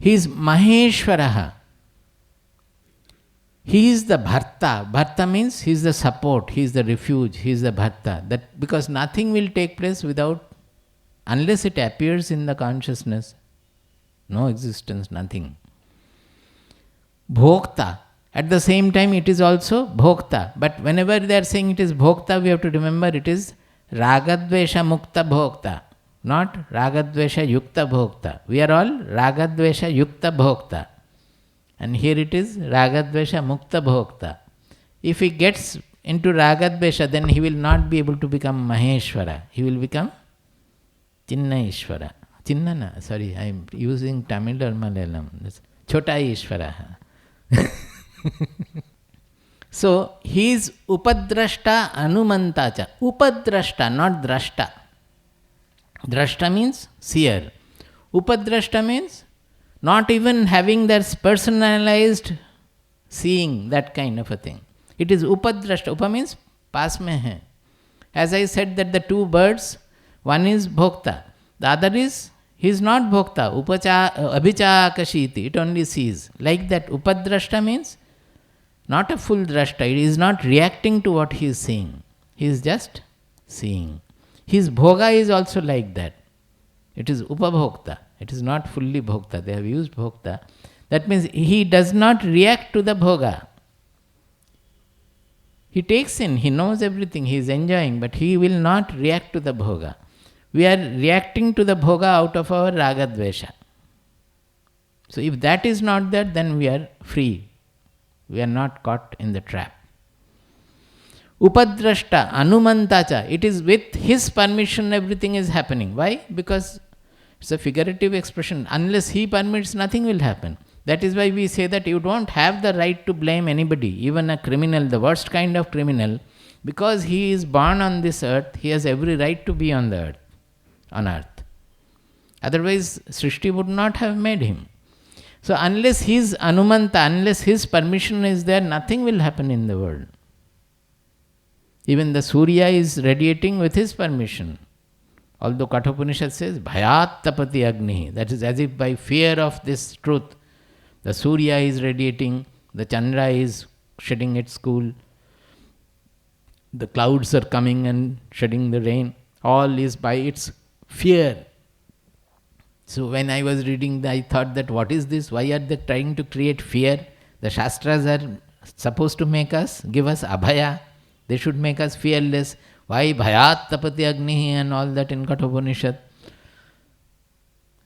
A: He is Maheshwara. He is the Bharta. Bharta means he is the support, he is the refuge, he is the Bharta. That because nothing will take place unless it appears in the consciousness. No existence, nothing. Bhokta. At the same time it is also Bhokta. But whenever they are saying it is Bhokta, we have to remember it is Ragadvesha Mukta Bhokta, not Ragadvesha Yukta Bhokta. We are all Ragadvesha Yukta Bhokta. And here it is Ragadvesha Mukta Bhokta. If he gets into Ragadvesha, then he will not be able to become Maheshwara. He will become Chinna Ishvara. Chinnana, sorry, I am using Tamil or Malayalam. Chota Ishvara. So, he is Upadrashta Anumantacha. Upadrashta, not Drashta. Drashta means seer. Upadrashta means not even having that personalized seeing, that kind of a thing. It is Upadrashta. Upa means paas mein hai. As I said that the two birds, one is Bhokta, the other is, he is not Bhokta. Abhicha Akashiti, it only sees. Like that, Upadrashta means not a full drashta. It is not reacting to what he is seeing. He is just seeing. His bhoga is also like that. It is upabhokta. It is not fully bhokta. They have used bhokta. That means he does not react to the bhoga. He takes in, he knows everything, he is enjoying, but he will not react to the bhoga. We are reacting to the bhoga out of our ragadvesha. So if that is not there, then we are free. We are not caught in the trap. Upadrashta, Anumantacha, it is with his permission everything is happening. Why? Because it's a figurative expression. Unless he permits, nothing will happen. That is why we say that you don't have the right to blame anybody, even a criminal, the worst kind of criminal, because he is born on this earth, he has every right to be on the earth, on earth. Otherwise, Srishti would not have made him. So unless his Anumanta, unless his permission is there, nothing will happen in the world. Even the Surya is radiating with his permission. Although Kathopanishad says, Bhayat tapati agnihi, that is as if by fear of this truth, the Surya is radiating, the Chandra is shedding its cool, the clouds are coming and shedding the rain. All is by its fear. So when I was reading, I thought that what is this? Why are they trying to create fear? The Shastras are supposed to make us, give us abhaya. They should make us fearless. Why bhayat tapati agnihi and all that in Kathopanishad?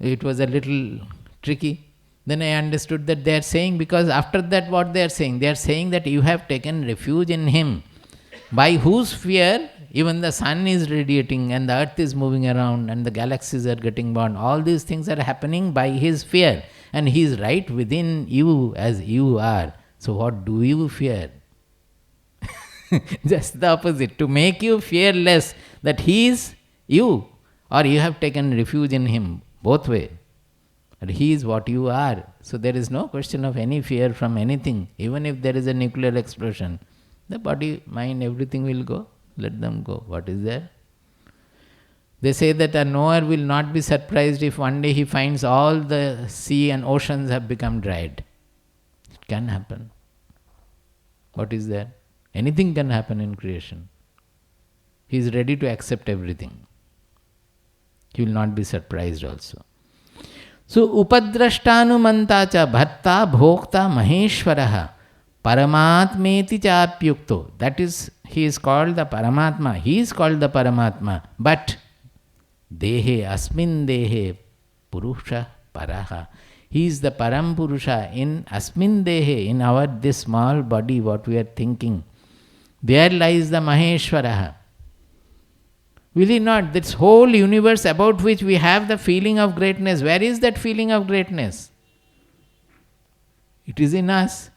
A: It was a little tricky. Then I understood that they are saying, because after that what they are saying? They are saying that you have taken refuge in him, by whose fear even the sun is radiating and the earth is moving around and the galaxies are getting born. All these things are happening by his fear, and he is right within you as you are. So what do you fear? Just the opposite, to make you fearless that he is you, or you have taken refuge in him, both way. But he is what you are. So there is no question of any fear from anything. Even if there is a nuclear explosion, the body, mind, everything will go. Let them go. What is there? They say that a knower will not be surprised if one day he finds all the sea and oceans have become dried. It can happen. What is there? Anything can happen in creation. He is ready to accept everything. He will not be surprised also. So, upadrashtanumantacha bhatta bhokta maheshwaraha paramatmeti chapyukto. That is, he is called the Paramatma. He is called the Paramatma. But dehe asmin dehe purusha paraha. He is the Param Purusha in asmin dehe, in our this small body, what we are thinking. There lies the Maheshwaraha. Will he not? This whole universe about which we have the feeling of greatness, where is that feeling of greatness? It is in us.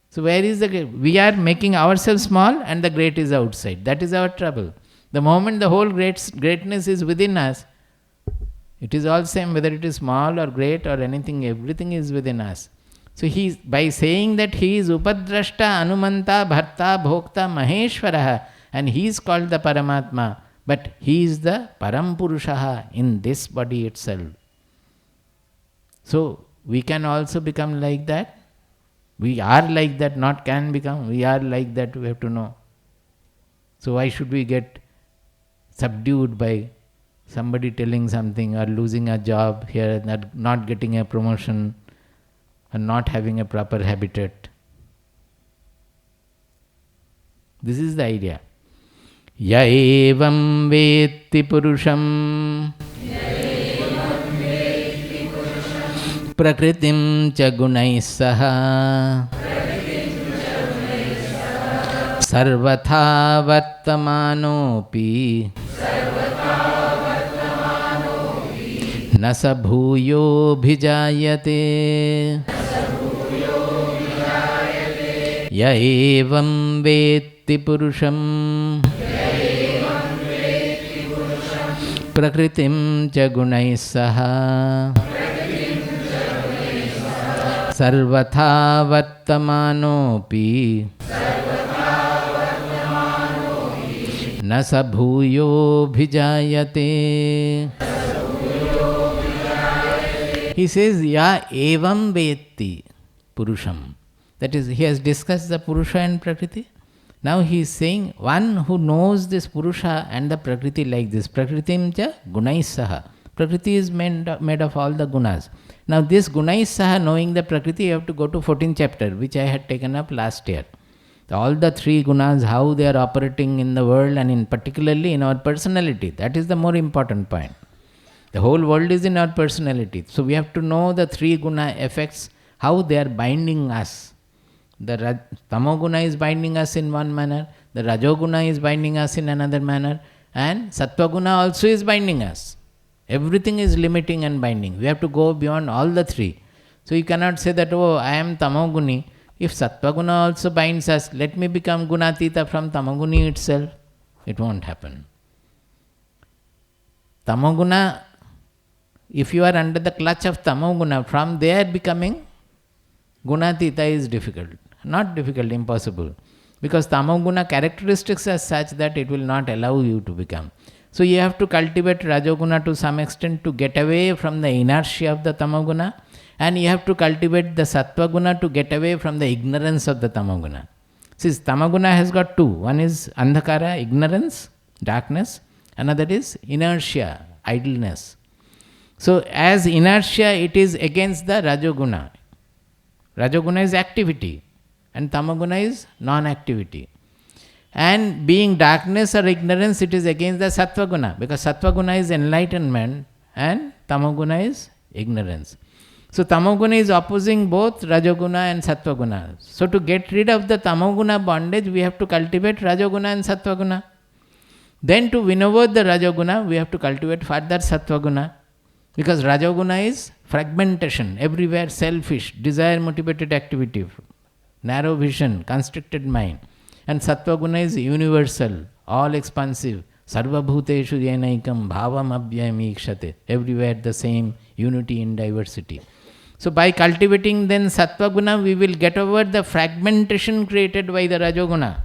A: So where is the great? We are making ourselves small and the great is outside. That is our trouble. The moment the whole greatness is within us, it is all same whether it is small or great or anything, everything is within us. So he, by saying that he is Upadrashta, Anumanta, Bharta, Bhokta, Maheshwaraha, and he is called the Paramatma, but he is the Param Purusha in this body itself. So we can also become like that. We are like that, not can become. We are like that, we have to know. So why should we get subdued by somebody telling something, or losing a job here, not getting a promotion, and not having a proper habitat? This is the idea. Ya evam vetti purusham prakritim cha gunais saha sarvatha vartamanopi न स भूयो भिजायते य एवं वेत्ति पुरुषं प्रकृतिं च गुणैः सह सर्वथा वर्तमानोऽपि न स भूयो भिजायते. He says, ya evam vetti purusham. That is, he has discussed the Purusha and Prakriti. Now he is saying, one who knows this Purusha and the Prakriti like this, Prakritim cha gunais saha. Prakriti is made of all the gunas. Now this gunais saha, knowing the Prakriti, you have to go to 14th chapter, which I had taken up last year. All the three gunas, how they are operating in the world and in particularly in our personality. That is the more important point. The whole world is in our personality. So we have to know the three guna effects, how they are binding us. The tamoguna is binding us in one manner, the rajoguna is binding us in another manner, and sattvaguna also is binding us. Everything is limiting and binding. We have to go beyond all the three. So you cannot say that, oh, I am tamoguni. If sattvaguna also binds us, let me become gunatita from tamoguni itself. It won't happen. Tamoguna, if you are under the clutch of tamoguna, from there becoming gunatita is difficult. Not difficult, impossible. Because tamoguna characteristics are such that it will not allow you to become. So you have to cultivate rajoguna to some extent to get away from the inertia of the tamoguna, and you have to cultivate the sattvaguna to get away from the ignorance of the tamoguna. Since tamoguna has got two. One is andhakara, ignorance, darkness. Another is inertia, idleness. So as inertia, it is against the rajoguna. Rajoguna is activity and tamoguna is non-activity. And being darkness or ignorance, it is against the sattvaguna, because sattvaguna is enlightenment and tamoguna is ignorance. So tamoguna is opposing both rajoguna and sattvaguna. So to get rid of the tamoguna bondage, we have to cultivate rajoguna and sattvaguna. Then to win over the rajoguna, we have to cultivate further sattvaguna. Because rajoguna is fragmentation, everywhere selfish, desire-motivated activity, narrow vision, constricted mind. And sattvaguna is universal, all-expansive, sarva bhuteshu yenaikam bhavam abhyam ikshate, everywhere the same, unity in diversity. So by cultivating then sattvaguna, we will get over the fragmentation created by the rajoguna.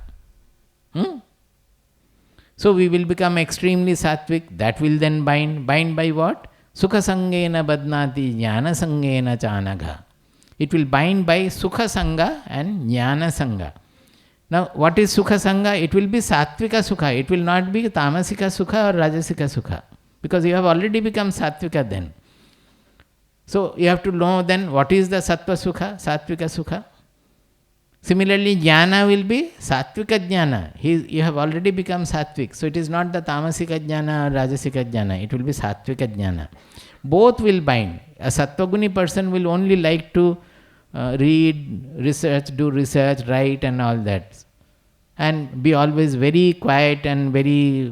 A: So we will become extremely sattvic, that will then bind by what? Sukha sangena badnati jnana sangena chanagha. It will bind by sukha sangha and jnana sangha. Now what is sukha sangha? It will be sattvika sukha. It will not be tamasika sukha or rajasika sukha. Because you have already become sattvika then. So you have to know then what is the sattva sukha, sattvika sukha. Similarly, jnana will be sattvika jnana. You have already become sattvic. So it is not the tamasika jnana or rajasika jnana. It will be sattvika jnana. Both will bind. A sattvaguni person will only like to read, research, do research, write and all that. And be always very quiet and very...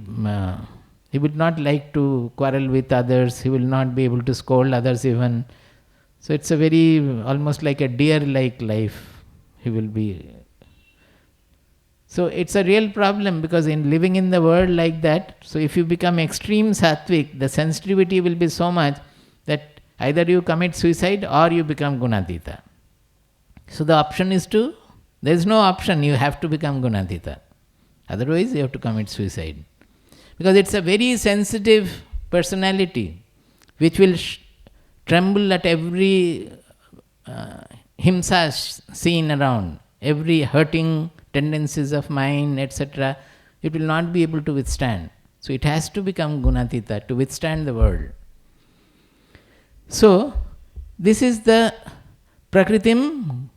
A: he would not like to quarrel with others. He will not be able to scold others even. So it's a very, almost like a deer-like life. He will be. So it's a real problem, because in living in the world like that, so if you become extreme sattvic, the sensitivity will be so much that either you commit suicide or you become gunatita. So the option is there is no option, you have to become gunatita. Otherwise you have to commit suicide. Because it's a very sensitive personality which will tremble at every himsa seen around, every hurting tendencies of mind, etc. It will not be able to withstand. So it has to become gunatita to withstand the world. So this is the prakritim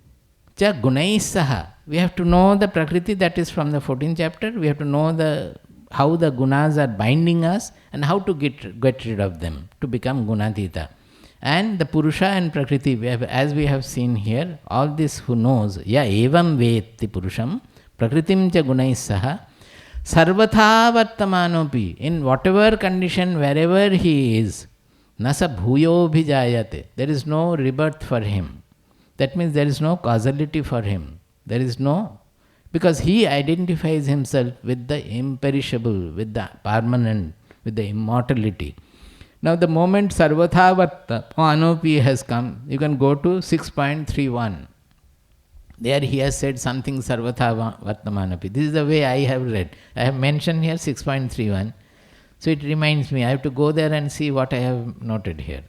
A: cha gunais saha. We have to know the prakriti, that is from the 14th chapter. We have to know how the gunas are binding us and how to get rid of them to become gunatita. And the Purusha and Prakriti, as we have seen here, all this who knows, ya evam vetti purusham, prakritim cha gunais saha sarvatha vartamanopi. In whatever condition, wherever he is, nasa bhuyo bhijayate. There is no rebirth for him. That means there is no causality for him. There is no, because he identifies himself with the imperishable, with the permanent, with the immortality. Now the moment sarvatha vartamanopi has come, you can go to 6.31. There he has said something sarvatha vartamanopi. This is the way I have read. I have mentioned here 6.31. So it reminds me, I have to go there and see what I have noted here.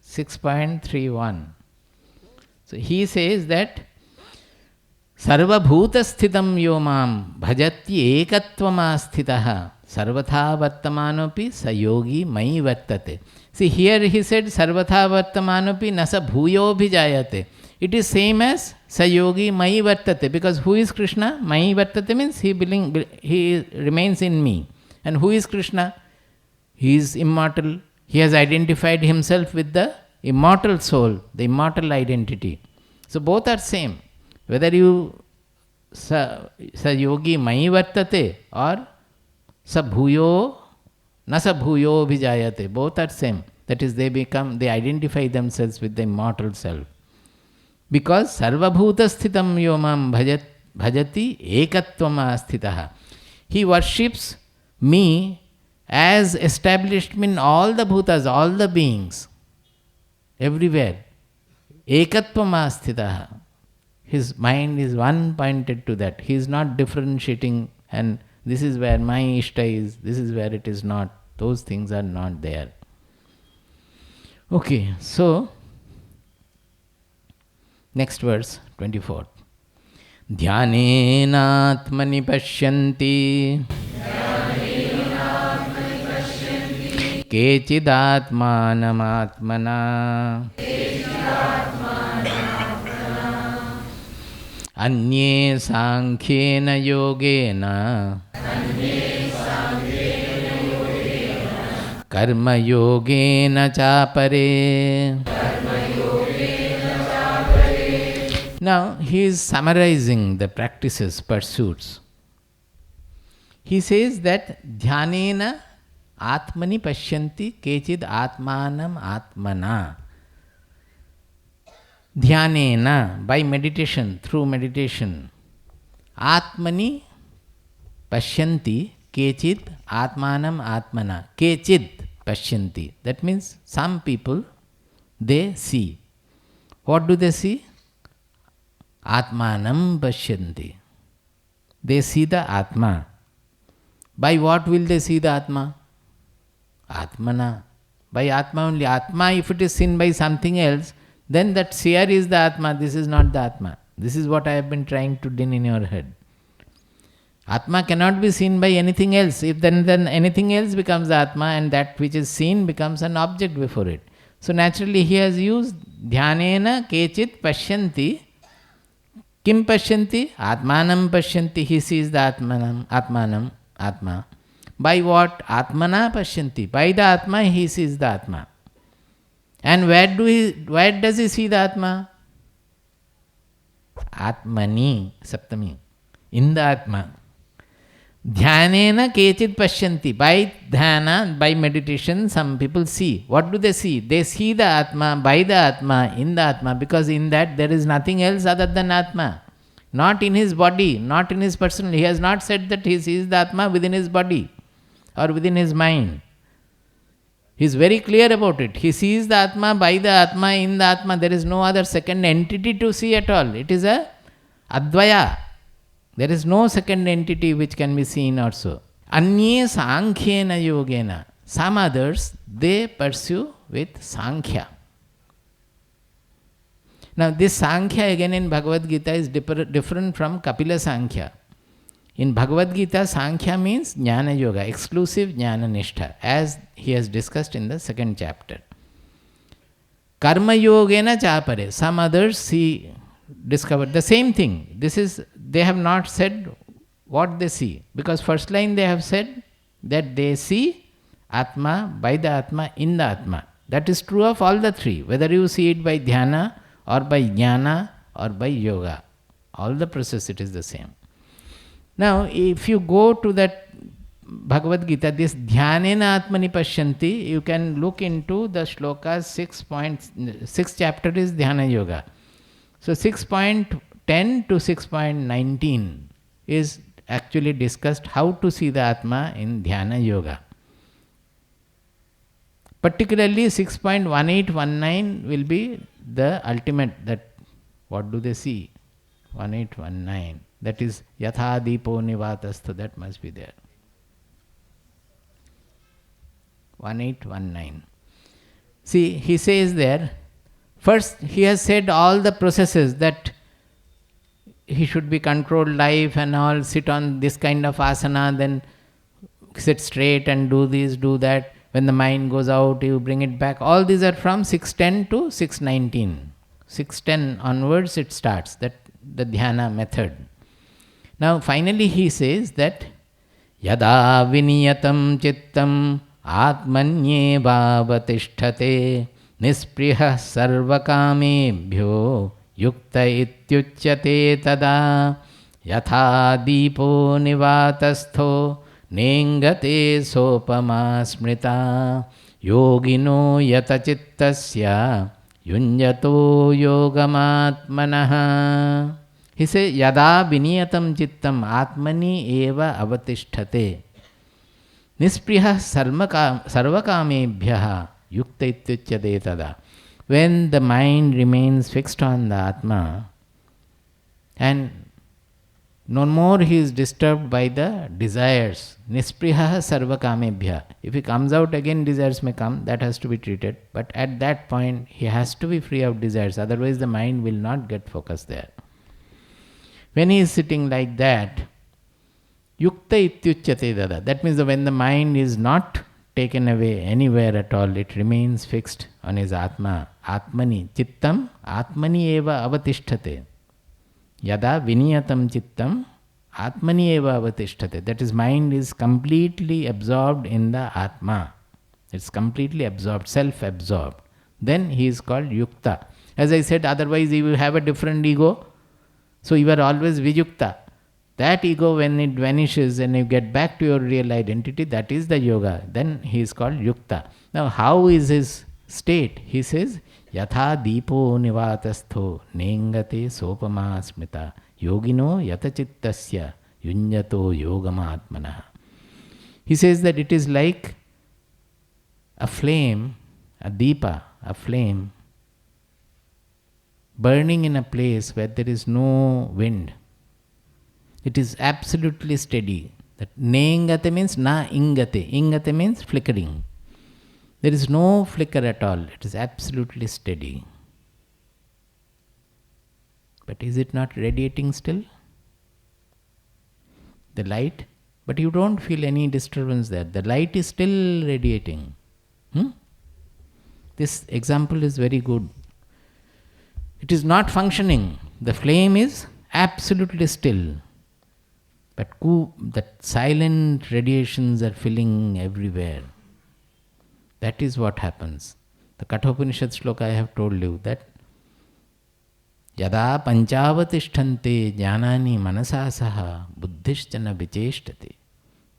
A: 6.31. So he says that Sarva bhuta sthitam yomam bhajati ekatvamasthitaha sarvatha vartamanopi sa yogi mai vartate. See, here he said sarvatha vartamanopi nasa bhuyo bhijayate. It is same as sa yogi mai vartate, because who is Krishna? Mai vartate means he remains in me. And who is Krishna? He is immortal. He has identified himself with the immortal soul, the immortal identity. So both are same. Whether you sa yogi mai vartate or sa bhuyo, nasa bhuyo bhijayate, both are same. That is, they identify themselves with the immortal self. Because sarva bhuta sthitam yomam bhajati ekattvama asthitaha. He worships me as established in all the bhutas, all the beings, everywhere. Ekattvama asthitaha. His mind is one pointed to that. He is not differentiating, and this is where my ishta is, this is where it is not. Those things are not there. Okay, so next verse, 24. Dhyanena atmani pashyanti kechidatmanam atmana Anye sankhena yogena karma yogena chapare. Now he is summarizing the practices, pursuits. He says that dhyanena atmani pashyanti kechid atmanam atmana. Dhyanena, by meditation, through meditation. Atmani pashyanti kechid atmanam atmana. Kechid pashyanti. That means some people, they see. What do they see? Atmanam pashyanti. They see the Atma. By what will they see the Atma? Atmana. By Atma only. Atma, if it is seen by something else, then that seer is the Atma. This is not the Atma. This is what I have been trying to din in your head. Atma cannot be seen by anything else. If then anything else becomes the Atma, and that which is seen becomes an object before it. So naturally he has used dhyanena kechit pashyanti. Kim pashyanti? Atmanam pashyanti. He sees the Atmanam, Atma. By what? Atmana pashyanti. By the Atma he sees the Atma. And where does he see the Atma? Atmani, Saptami. In the Atma. Dhyanena kechit pashyanti. By dhyana, by meditation, some people see. What do they see? They see the Atma, by the Atma, in the Atma, because in that there is nothing else other than Atma. Not in his body, not in his personal. He has not said that he sees the Atma within his body or within his mind. He is very clear about it. He sees the Atma, by the Atma, in the Atma. There is no other second entity to see at all. It is a Advaya. There is no second entity which can be seen also. Anye Sankhyena Yogena. Some others, they pursue with Sankhya. Now this Sankhya again in Bhagavad Gita is different from Kapila Sankhya. In Bhagavad Gita, Sankhya means Jnana Yoga, exclusive Jnana Nishtha, as he has discussed in the second chapter. Karma Yogena Chapare. Some others discover the same thing. They have not said what they see. Because first line they have said that they see Atma, by the Atma, in the Atma. That is true of all the three. Whether you see it by Dhyana, or by Jnana, or by Yoga. All the process, it is the same. Now, if you go to that Bhagavad Gita, this Dhyanena Atmani Pashyanti, you can look into the shlokas 6 chapter is Dhyana Yoga. So 6.10 to 6.19 is actually discussed how to see the Atma in Dhyana Yoga. Particularly 6.1819 will be the ultimate, that what do they see? 1819. That is Yatha Deepo Nivatastha, that must be there. 1819. See, he says there, first he has said all the processes that he should be controlled life and all, sit on this kind of asana, then sit straight and do this, do that. When the mind goes out, you bring it back. All these are from 610 to 619. 610 onwards it starts, that the dhyana method. Now finally he says that Yada viniyatam chittam atmanyeva avatisthate nispriha sarvakamebhyo yukta ityuchyate tada yatha deepo nivatastho nengate sopama smrita yogino yatachittasya yunjato yogamatmanaha. He says, Yada viniyatam chittam atmani eva avatisthate nispriha sarvakamebhyaha yukta ityuchyate tada. When the mind remains fixed on the Atma and no more he is disturbed by the desires, nispriha sarvakamebhya. If he comes out again, desires may come, that has to be treated. But at that point, he has to be free of desires, otherwise the mind will not get focused there. When he is sitting like that, yukta ityuchyate dada. That means that when the mind is not taken away anywhere at all, it remains fixed on his Atma. Atmani chittam atmani eva avatisthate. Yada viniyatam chittam atmani eva avatisthate. That is, mind is completely absorbed in the Atma. It's completely absorbed, self-absorbed. Then he is called yukta. As I said, otherwise you will have a different ego. So you are always vijukta. That ego, when it vanishes and you get back to your real identity, that is the yoga. Then he is called yukta. Now how is his state? He says, Yatha deepo nivatastho nengate sopama smita yogino yatachittasya yunjato yogamatmanaha. He says that it is like a flame, a deepa, a flame, burning in a place where there is no wind. It is absolutely steady. That nengate means na ingate. Ingate means flickering. There is no flicker at all. It is absolutely steady. But is it not radiating still? The light? But you don't feel any disturbance there. The light is still radiating. This example is very good. It is not functioning. The flame is absolutely still. But that silent radiations are filling everywhere. That is what happens. The Kathopanishad shloka I have told you that Yada panchavatishtante jnanani manasasaha buddhischana vicheshtate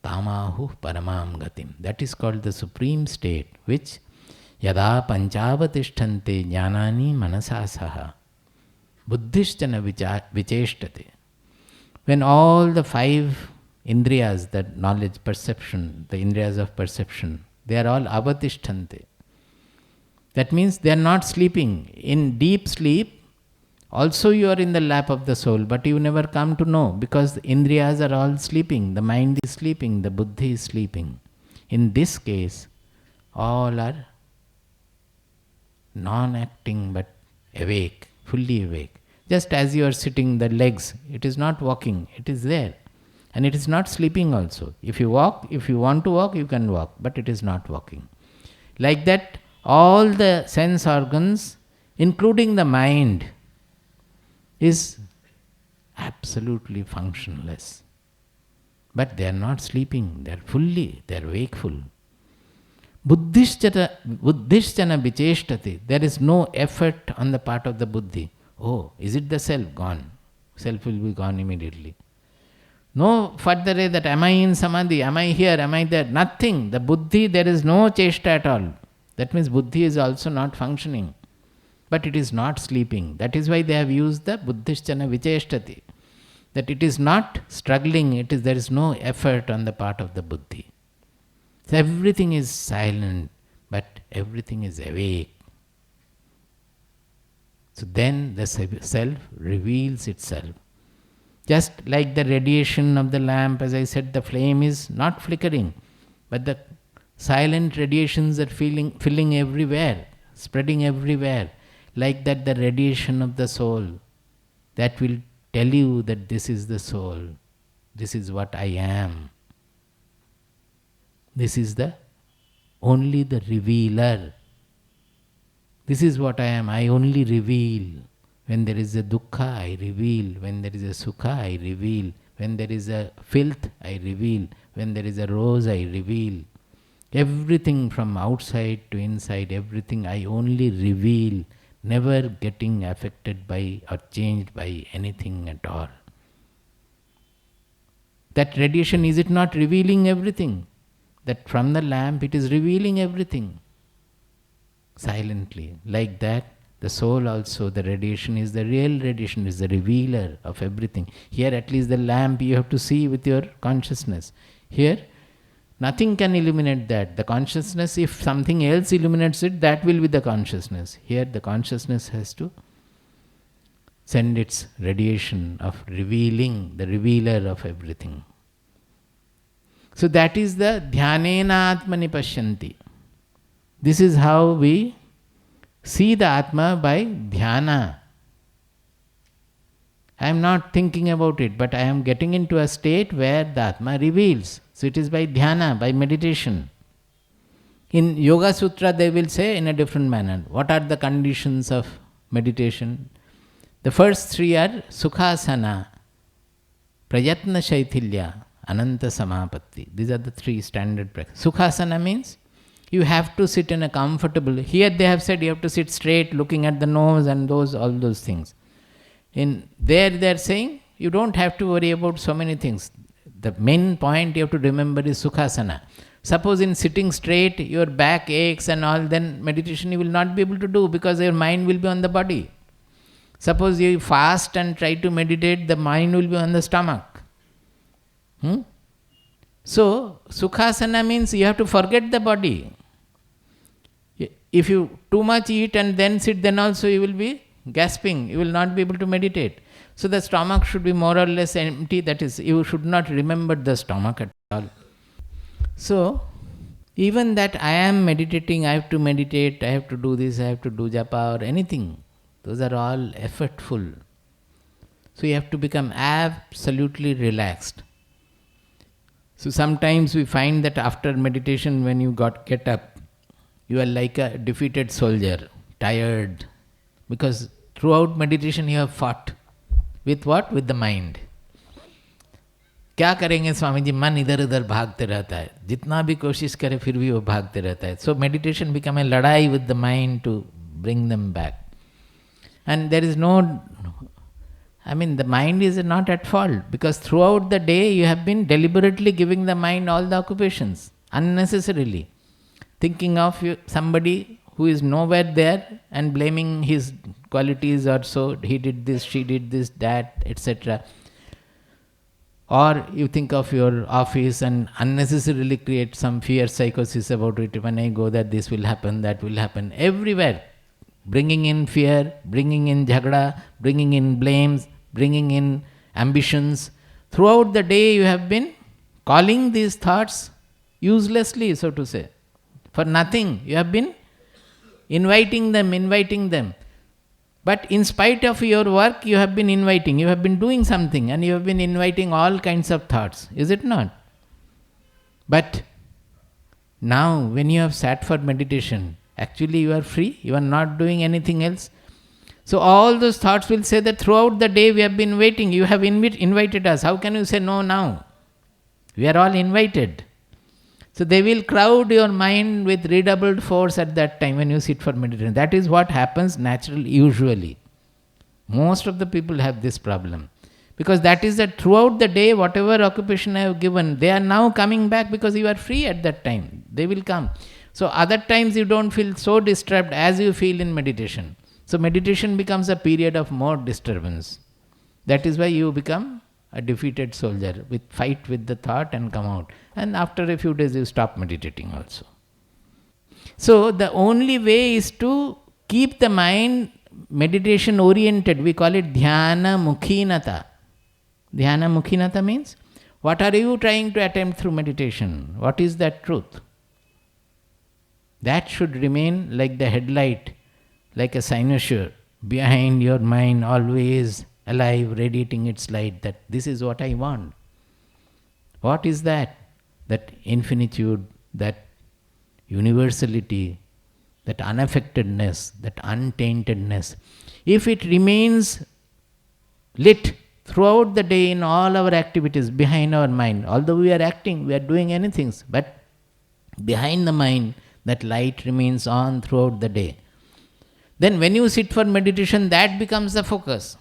A: tamahu paramam gatim. That is called the supreme state, which Yada panchavatishtante jnanani manasasaha buddhischana vicheshtate. When all the 5 indriyas, that knowledge, perception, the indriyas of perception, they are all avatishtante. That means they are not sleeping. In deep sleep, also you are in the lap of the soul, but you never come to know because the indriyas are all sleeping. The mind is sleeping, the buddhi is sleeping. In this case, all are non-acting but awake, fully awake. Just as you are sitting, the legs, it is not walking, it is there. And it is not sleeping also. If you walk, if you want to walk, you can walk, but it is not walking. Like that, all the sense organs, including the mind, is absolutely functionless. But they are not sleeping, they are fully, they are wakeful. Buddhischana vicheshtate. There is no effort on the part of the buddhi. Oh, is it the self? Gone. self will be gone immediately. No further way that am I in samadhi, am I here, am I there? Nothing. The buddhi, there is no cheshta at all. That means buddhi is also not functioning. But it is not sleeping. That is why they have used the buddhishchana vicheshtati. That it is not struggling, there is no effort on the part of the buddhi. So everything is silent, but everything is awake. So then the self reveals itself. Just like the radiation of the lamp, as I said, the flame is not flickering, but the silent radiations are filling everywhere, spreading everywhere. Like that, the radiation of the soul, that will tell you that this is the soul, this is what I am. This is only the revealer. This is what I am, I only reveal. When there is a dukkha, I reveal. When there is a sukha, I reveal. When there is a filth, I reveal. When there is a rose, I reveal. Everything from outside to inside, everything I only reveal, never getting affected by or changed by anything at all. That radiation, is it not revealing everything? That from the lamp, it is revealing everything. Silently. Like that, the soul also, the radiation is the real radiation, is the revealer of everything. Here at least the lamp you have to see with your consciousness. Here, nothing can illuminate that. The consciousness, if something else illuminates it, that will be the consciousness. Here the consciousness has to send its radiation of revealing, the revealer of everything. So that is the Dhyanena Atmani Pashyanti. This is how we see the Atma by Dhyana. I am not thinking about it, but I am getting into a state where the Atma reveals. So it is by Dhyana, by meditation. In Yoga Sutra they will say in a different manner. What are the conditions of meditation? The first three are Sukhasana, Prayatna Shaithilya, Ananta Samapatti. These are the three standard practices. Sukhasana means you have to sit in a comfortable, here they have said you have to sit straight looking at the nose and all those things. In there they are saying you don't have to worry about so many things. The main point you have to remember is Sukhasana. Suppose in sitting straight your back aches and all, then meditation you will not be able to do because your mind will be on the body. Suppose you fast and try to meditate, the mind will be on the stomach. So Sukhasana means you have to forget the body. If you too much eat and then sit, then also you will be gasping, you will not be able to meditate. So the stomach should be more or less empty, that is, you should not remember the stomach at all. So, even that I am meditating, I have to meditate, I have to do this, I have to do japa or anything, those are all effortful. So you have to become absolutely relaxed. So sometimes we find that after meditation when you get up, you are like a defeated soldier, tired, because throughout meditation you have fought. With what? With the mind. क्या करेंगे स्वामी जी, मन इधर उधर भागते रहता है, जितना भी कोशिश करे फिर भी वो भागते रहता है. So meditation become a लड़ाई with the mind to bring them back. And there is no, the mind is not at fault, because throughout the day you have been deliberately giving the mind all the occupations, unnecessarily. Thinking of somebody who is nowhere there and blaming his qualities or so, he did this, she did this, that, etc. Or you think of your office and unnecessarily create some fear psychosis about it. When I go there, this will happen, that will happen. Everywhere. Bringing in fear, bringing in jhagda, bringing in blames, bringing in ambitions. Throughout the day you have been calling these thoughts uselessly, so to say. For nothing. You have been inviting them. But in spite of your work, you have been inviting, you have been doing something, and you have been inviting all kinds of thoughts. Is it not? But now, when you have sat for meditation, actually you are free, you are not doing anything else. So all those thoughts will say that throughout the day we have been waiting, you have invited us. How can you say no now? We are all invited. So they will crowd your mind with redoubled force at that time when you sit for meditation. That is what happens naturally, usually. Most of the people have this problem. Because that is that throughout the day, whatever occupation I have given, they are now coming back because you are free at that time. They will come. So other times you don't feel so disturbed as you feel in meditation. So meditation becomes a period of more disturbance. That is why you become a defeated soldier, fight with the thought and come out. And after a few days you stop meditating also. So the only way is to keep the mind meditation oriented. We call it Dhyana Mukhinata. Dhyana Mukhinata means, what are you trying to attempt through meditation? What is that truth? That should remain like the headlight, like a cynosure behind your mind, always alive, radiating its light, that this is what I want. What is that? That infinitude, that universality, that unaffectedness, that untaintedness. If it remains lit throughout the day in all our activities behind our mind, although we are acting, we are doing anything, but behind the mind, that light remains on throughout the day. Then when you sit for meditation, that becomes the focus.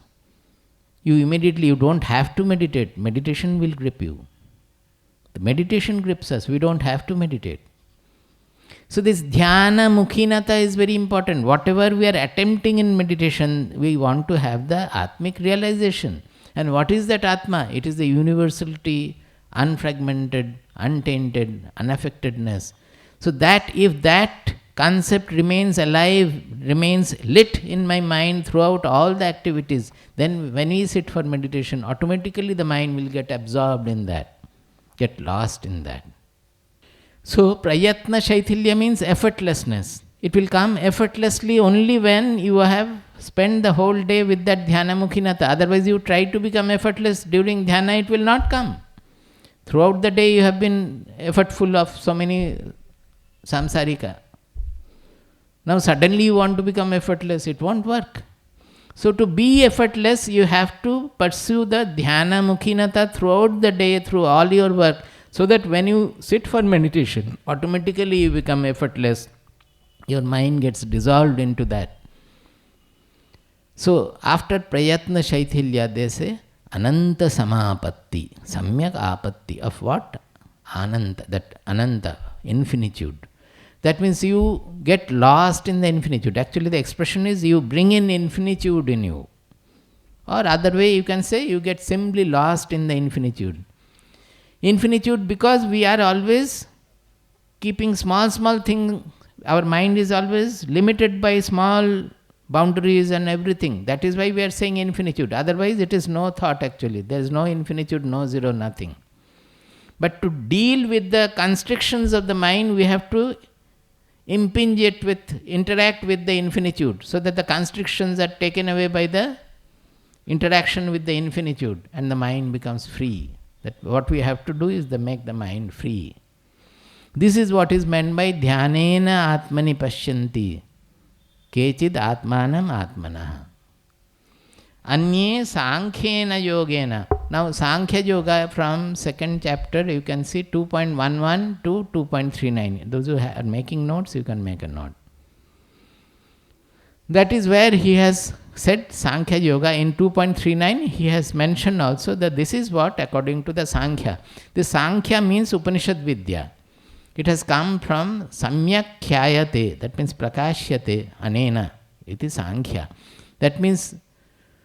A: You don't have to meditate. Meditation will grip you. The meditation grips us. We don't have to meditate. So this Dhyana Mukhinata is very important. Whatever we are attempting in meditation, we want to have the Atmic realization. And what is that Atma? It is the universality, unfragmented, untainted, unaffectedness. So that if that concept remains alive, remains lit in my mind throughout all the activities, then when we sit for meditation, automatically the mind will get absorbed in that, get lost in that. So Prayatna Shaithilya means effortlessness. It will come effortlessly only when you have spent the whole day with that Dhyana Mukhinata. Otherwise you try to become effortless during Dhyana, it will not come. Throughout the day you have been effortful of so many samsarika. Now suddenly you want to become effortless, it won't work. So to be effortless, you have to pursue the Dhyana Mukhinata throughout the day, through all your work, so that when you sit for meditation, automatically you become effortless. Your mind gets dissolved into that. So after Prayatna Shaithilya, they say Ananta Samapatti, Samyak Apatti of what? Ananta, that Ananta, infinitude. That means you get lost in the infinitude. Actually the expression is you bring in infinitude in you. Or other way you can say you get simply lost in the infinitude. Infinitude because we are always keeping small things. Our mind is always limited by small boundaries and everything. That is why we are saying infinitude. Otherwise it is no thought actually. There is no infinitude, no zero, nothing. But to deal with the constrictions of the mind, we have to impinge it with, interact with the infinitude, so that the constrictions are taken away by the interaction with the infinitude and the mind becomes free. That what we have to do is to make the mind free. This is what is meant by Dhyanena Atmani Pashyanti Kechid Atmanam Atmanaha. Anye Sankhyena Yogena. Now Sankhya Yoga from second chapter, you can see 2.11 to 2.39. Those who are making notes, you can make a note. That is where he has said Sankhya Yoga. In 2.39, he has mentioned also that this is what according to the Sankhya. The Sankhya means Upanishad Vidya. It has come from Samyak Khyayate, that means Prakashyate Anena. It is Sankhya. That means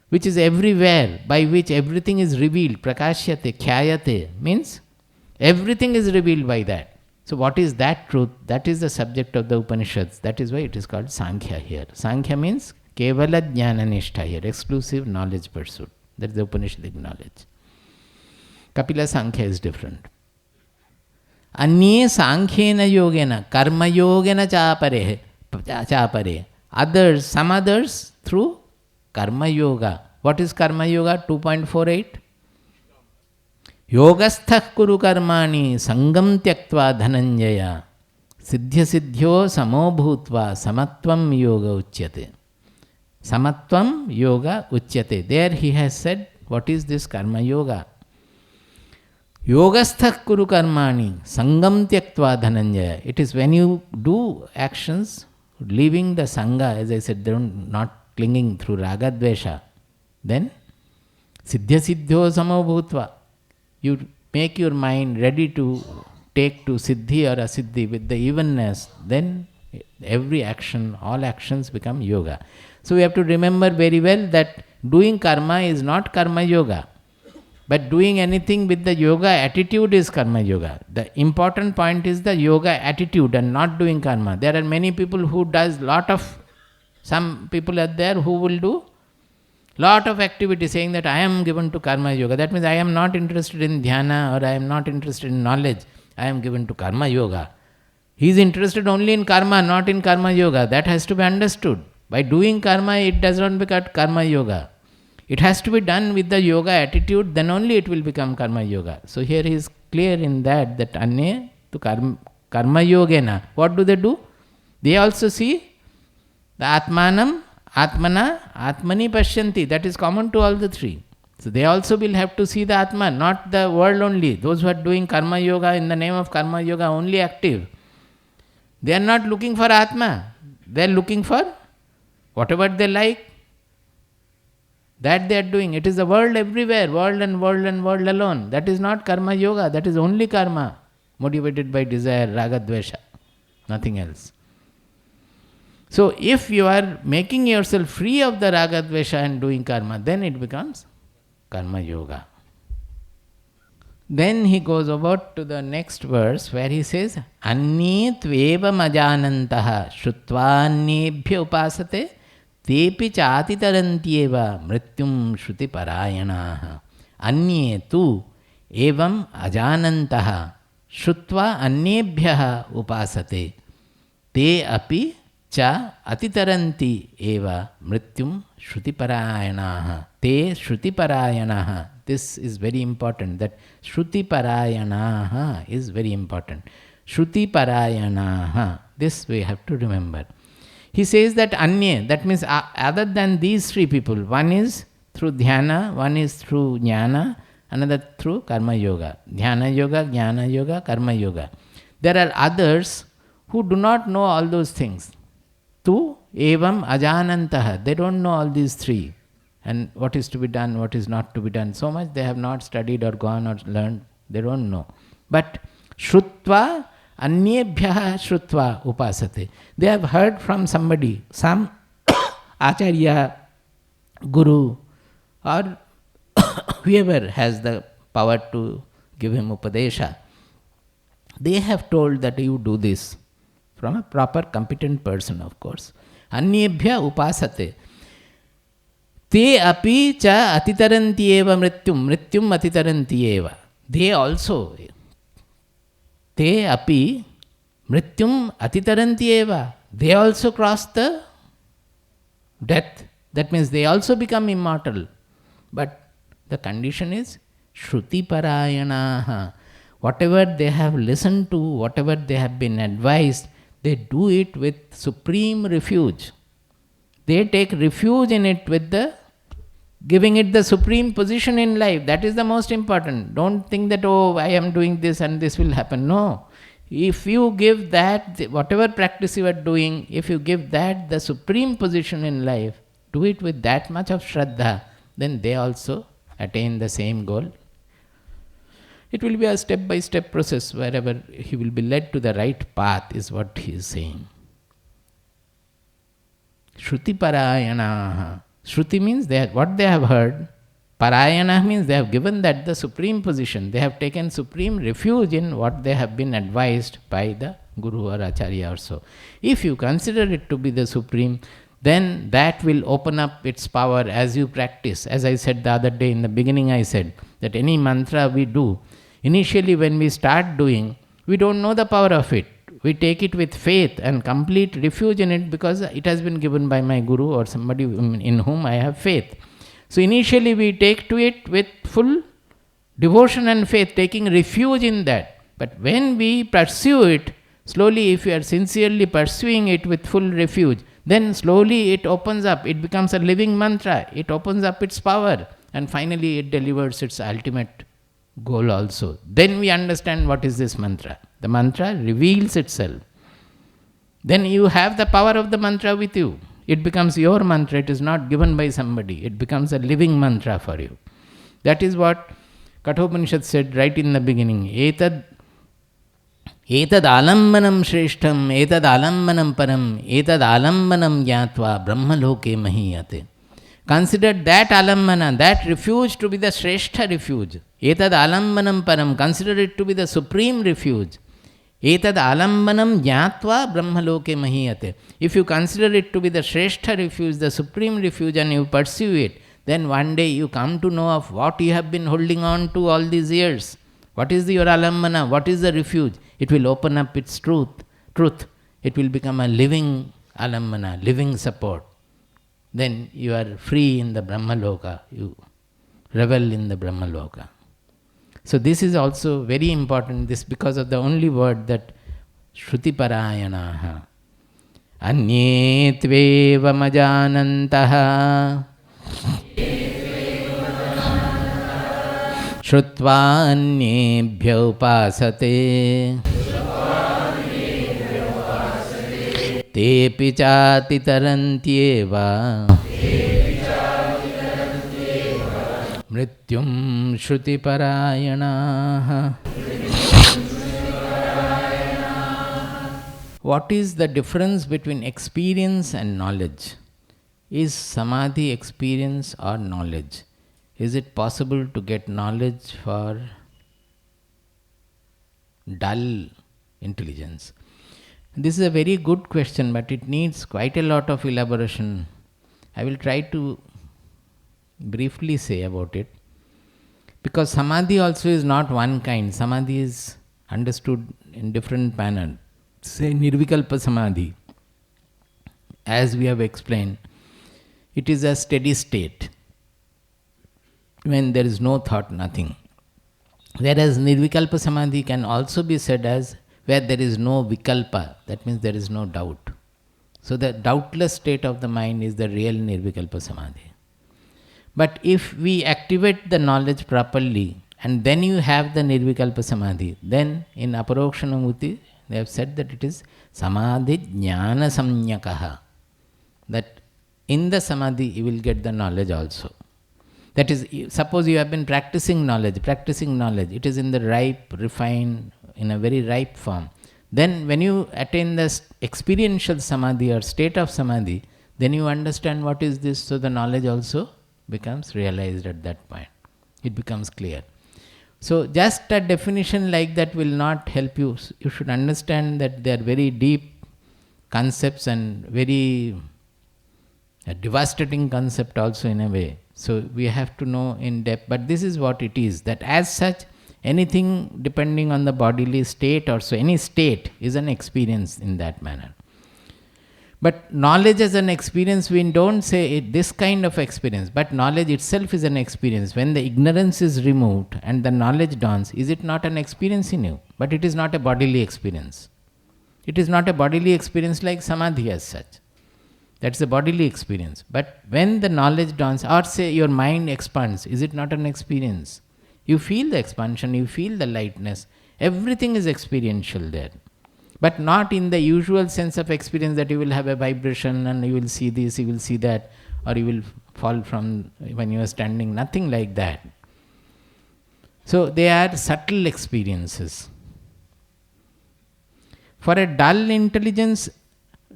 A: which is everywhere, by which everything is revealed. Prakashyate, Khyayate means everything is revealed by that. So what is that truth? That is the subject of the Upanishads. That is why it is called Sankhya here. Sankhya means Kevala Jnana Nishtha here, exclusive knowledge pursuit. That is the Upanishadic knowledge. Kapila Sankhya is different. Anye Sankhyena Yogena, Karma Yogena Chapare. Others, some others through Karma Yoga. What is Karma Yoga? 2.48. Yogasthah kuru karmani sangam tyaktva dhananjaya siddhya siddhyo samo bhutva samatvam yoga uchyate. Samatvam yoga uchyate. There he has said, what is this Karma Yoga? Yogasthah kuru karmani sangam tyaktva dhananjaya. It is when you do actions, leaving the sangha, as I said, not clinging through raga dvesha, then Siddhya siddhyo samo bhutva. You make your mind ready to take to siddhi or asiddhi with the evenness, then every action, all actions become yoga. So we have to remember very well that doing karma is not karma yoga. But doing anything with the yoga attitude is karma yoga. The important point is the yoga attitude and not doing karma. There are many people who does some people are there who will do lot of activity saying that I am given to karma yoga. That means I am not interested in dhyana or I am not interested in knowledge. I am given to karma yoga. He is interested only in karma, not in karma yoga. That has to be understood. By doing karma, it does not become karma yoga. It has to be done with the yoga attitude, then only it will become karma yoga. So here he is clear in that anye to karma yogena. What do? They also see the atmanam, atmana, atmani pashyanti. That is common to all the three. So they also will have to see the atman, not the world only. Those who are doing karma yoga in the name of karma yoga only active. They are not looking for atma. They are looking for whatever they like. That they are doing. It is the world everywhere, world and world and world alone. That is not karma yoga, that is only karma, motivated by desire, raga, dvesha, nothing else. So if you are making yourself free of the raga, dvesha and doing karma, then it becomes karma yoga. Then he goes about to the next verse where he says, Anni tveva majanantaha shrutvannebhya upasate tepi chati tarantyeva mrityum shruti parayanaha. Anye tu evam ajanantaha shrutva annebhyaha upasate te api cha atitaranti eva mrityum shruti parayanaha. Te shruti parayanaha. This is very important, that shruti parayanaha is very important. Shruti parayanaha, this we have to remember. He says that anye, that means other than these three people, one is through dhyana, one is through jnana, another through karma yoga. Dhyana yoga, jnana yoga, karma yoga. There are others who do not know all those things. Tu evam ajanantaha, they don't know all these three. And what is to be done, what is not to be done. So much they have not studied or gone or learned, they don't know. But shrutva anyebhyaha shrutva upasate. They have heard from somebody, some acharya, guru, or whoever has the power to give him upadesha. They have told that you do this, from a proper competent person, of course. Anyebhya upasate. Te api cha atitarantyeva mrityum atitarantyeva. They also, te api mrityum atitarantyeva. They also cross the death. That means they also become immortal. But the condition is shruti parayanaha. Whatever they have listened to, whatever they have been advised, they do it with supreme refuge. They take refuge in it with giving it the supreme position in life. That is the most important. Don't think that, oh, I am doing this and this will happen. No. If you give that, whatever practice you are doing, if you give that the supreme position in life, do it with that much of shraddha, then they also attain the same goal. It will be a step-by-step process wherever he will be led to the right path, is what he is saying. Shruti parayanaha. Shruti means what they have heard. Parayana means they have given that the supreme position. They have taken supreme refuge in what they have been advised by the guru or acharya or so. If you consider it to be the supreme, then that will open up its power as you practice. As I said the other day in the beginning, I said that any mantra we do, initially when we start doing, we don't know the power of it. We take it with faith and complete refuge in it because it has been given by my guru or somebody in whom I have faith. So initially we take to it with full devotion and faith, taking refuge in that. But when we pursue it, slowly if we are sincerely pursuing it with full refuge, then slowly it opens up, it becomes a living mantra, it opens up its power, and finally it delivers its ultimate goal also. Then we understand what is this mantra. The mantra reveals itself. Then you have the power of the mantra with you. It becomes your mantra, it is not given by somebody. It becomes a living mantra for you. That is what Kathopanishad said right in the beginning. Etad alambanam shreshtham, etad alambanam param, etad alambanam jnatva brahmaloke mahiyate. Consider that alambana, that refuge to be the shrestha refuge. Etad alambanam param, consider it to be the supreme refuge. Etad alambanam jnatva brahmaloke mahiyate. If you consider it to be the shrestha refuge, the supreme refuge, and you pursue it, then one day you come to know of what you have been holding on to all these years. What is your alambana? What is the refuge? It will open up its truth. It will become a living alambana, living support. Then you are free in the Brahmaloka. You revel in the Brahmaloka. So this is also very important, this because of the only word that Shruti Parayanaha. Anye tveva majanantaha Shrutva anyebhya upasate tepi chati tarantyeva mrityum shruti parayanaha. What is the difference between experience and knowledge? Is samadhi experience or knowledge? Is it possible to get knowledge for dull intelligence? This is a very good question, but it needs quite a lot of elaboration. I will try to briefly say about it. Because samadhi also is not one kind. Samadhi is understood in different manner. Say nirvikalpa samadhi. As we have explained, it is a steady state when there is no thought, nothing. Whereas nirvikalpa samadhi can also be said as where there is no vikalpa, that means there is no doubt. So the doubtless state of the mind is the real nirvikalpa samadhi. But if we activate the knowledge properly and then you have the nirvikalpa samadhi, then in Aparokshanamurti they have said that it is samadhi jnana samnyakaha. That in the samadhi you will get the knowledge also. That is, suppose you have been practicing knowledge, it is in the ripe, refined, in a very ripe form. Then when you attain the experiential samadhi or state of samadhi, then you understand what is this, so the knowledge also becomes realized at that point. It becomes clear. So just a definition like that will not help you. You should understand that they are very deep concepts and very devastating concept also in a way. So we have to know in depth, but this is what it is, that as such, anything depending on the bodily state or so, any state is an experience in that manner. But knowledge as an experience, we don't say this kind of experience, but knowledge itself is an experience. When the ignorance is removed and the knowledge dawns, is it not an experience in you? But it is not a bodily experience. It is not a bodily experience like samadhi as such. That's a bodily experience. But when the knowledge dawns, or say your mind expands, is it not an experience? You feel the expansion, you feel the lightness. Everything is experiential there. But not in the usual sense of experience that you will have a vibration and you will see this, you will see that, or you will fall from when you are standing. Nothing like that. So they are subtle experiences. For a dull intelligence,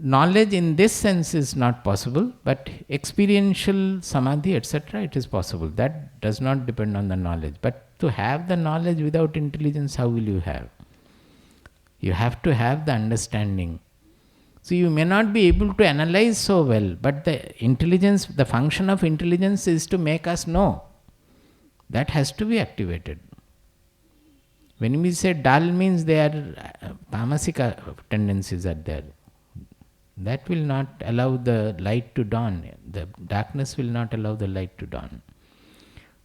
A: knowledge in this sense is not possible, but experiential samadhi, etc., it is possible. That does not depend on the knowledge. But to have the knowledge without intelligence, how will you have? You have to have the understanding. So you may not be able to analyze so well, but the intelligence, the function of intelligence is to make us know. That has to be activated. When we say dull means they are tamasika tendencies are there. That will not allow the light to dawn. The darkness will not allow the light to dawn.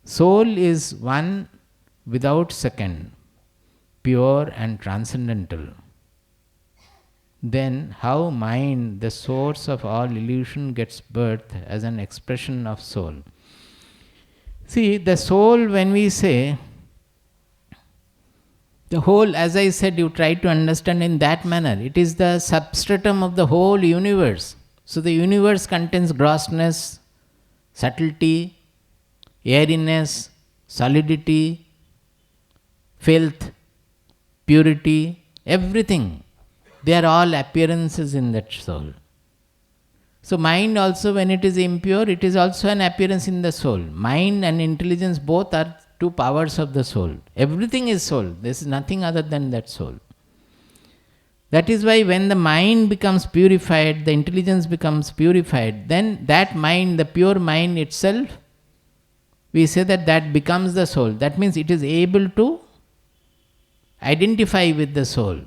A: Soul is one without second, pure and transcendental. Then how mind, the source of all illusion, gets birth as an expression of soul. See, the soul, when we say, the whole, as I said, you try to understand in that manner. It is the substratum of the whole universe. So the universe contains grossness, subtlety, airiness, solidity, filth, purity, everything. They are all appearances in that soul. So mind also, when it is impure, it is also an appearance in the soul. Mind and intelligence both are two powers of the soul. Everything is soul. There is nothing other than that soul. That is why when the mind becomes purified, the intelligence becomes purified, then that mind, the pure mind itself, we say that that becomes the soul. That means it is able to identify with the soul.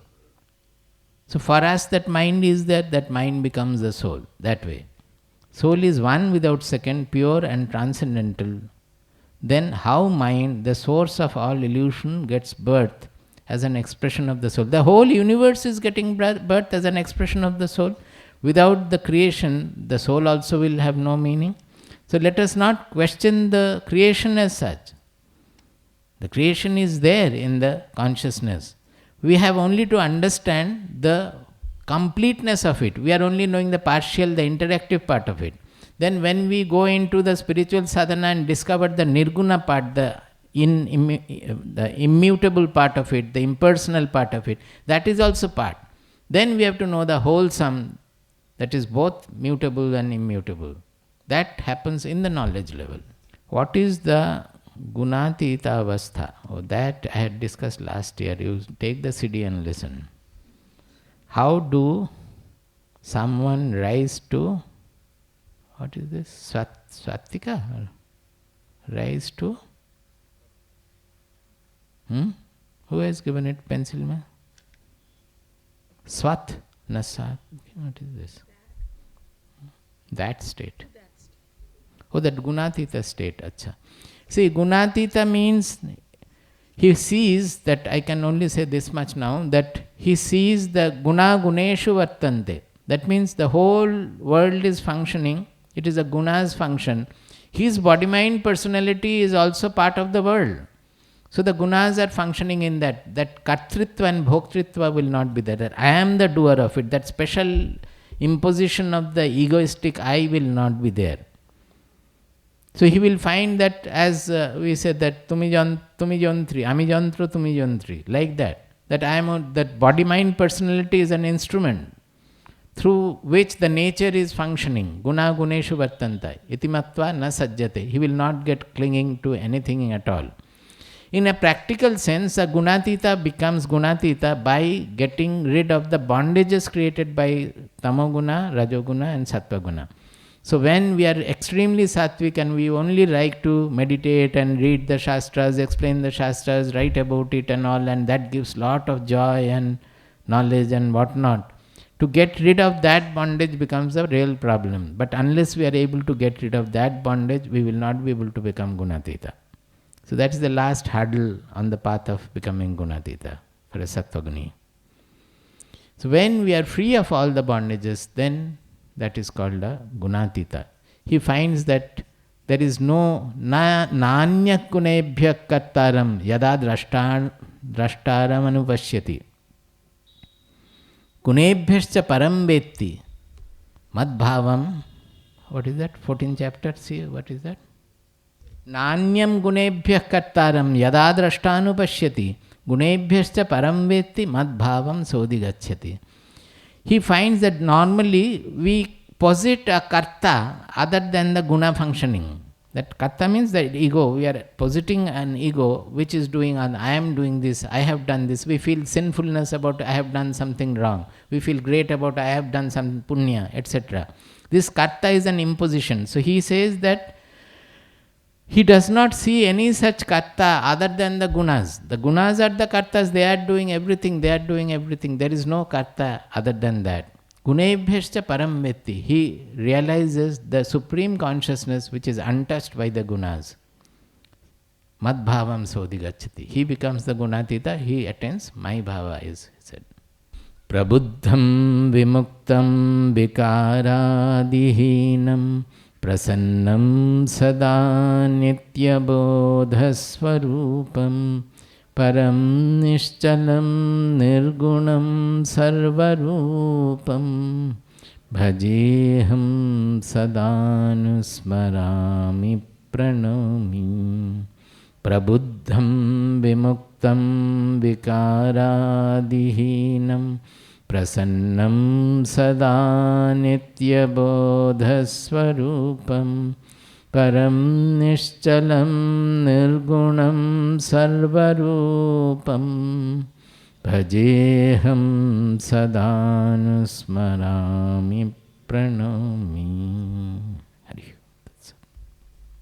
A: So for us that mind is that mind becomes the soul, that way. Soul is one without second, pure and transcendental. Then how mind, the source of all illusion, gets birth as an expression of the soul. The whole universe is getting birth as an expression of the soul. Without the creation, the soul also will have no meaning. So let us not question the creation as such. The creation is there in the consciousness. We have only to understand the completeness of it. We are only knowing the partial, the interactive part of it. Then when we go into the spiritual sadhana and discover the nirguna part, the immutable part of it, the impersonal part of it, that is also part. Then we have to know the wholesome, that is both mutable and immutable. That happens in the knowledge level. What is the Gunatita Avastha? Oh, that I had discussed last year. You take the CD and listen. How do someone rise to, what is this? Swatika? Rise to? Who has given it pencil? Swat? Nasat? What is this? That state. Oh, that Gunatita state. Acha. See, Gunatita means he sees that, I can only say this much now, that he sees the Guna Guneshu Vartante. That means the whole world is functioning. It is a Guna's function. His body-mind personality is also part of the world. So the Gunas are functioning in that. That Kartritva and Bhoktritva will not be there. I am the doer of it. That special imposition of the egoistic I will not be there. So he will find that, as we said, that tumi jontri, ami jontro, tumi jontri, like that. That that body-mind personality is an instrument through which the nature is functioning. Guna guneshu vartanta, itimatva na sajjate. He will not get clinging to anything at all. In a practical sense, a Gunatita becomes Gunatita by getting rid of the bondages created by Tamoguna, Rajoguna and Sattvaguna. So when we are extremely sattvic and we only like to meditate and read the Shastras, explain the Shastras, write about it and all, and that gives lot of joy and knowledge and whatnot, to get rid of that bondage becomes a real problem. But unless we are able to get rid of that bondage, we will not be able to become Gunatita. So that is the last hurdle on the path of becoming Gunatita for a Sattvaguni. So when we are free of all the bondages, then that is called a Gunatita. He finds that there is no nanya gunebhya kartaram yada drashtaram anupashyati. Gunebhyascha param vetti madbhavam. What is that? 14th chapter. See, what is that? Nanyam gunebhyah kartaram yada drashtanupashyati gunebhyascha param vetti madbhavam sodhigachyati. He finds that normally we posit a karta other than the guna functioning. That karta means the ego. We are positing an ego which is doing, I am doing this, I have done this. We feel sinfulness about I have done something wrong. We feel great about I have done some punya, etc. This karta is an imposition. So he says that he does not see any such karta other than the gunas. The gunas are the kartas, they are doing everything, There is no karta other than that. Gunebhyascha param vetti. He realizes the supreme consciousness which is untouched by the gunas. Madbhavam sodhigachyati. He becomes the Gunatita, he attains my bhava, is said. Prabuddham vimuktam vikaradihinam Prasannam sada nitya bodhasvarupam param nishchalam nirgunam sarvarupam bhajeham sadanusmarami pranami प्रबुद्धं विमुक्तं विकारादिहीनं प्रसन्नं सदा नित्यबोधस्वरूपं परं निश्चलं निर्गुणं सर्वरूपं भजेऽहं सदानुस्मरामि प्रणमामि।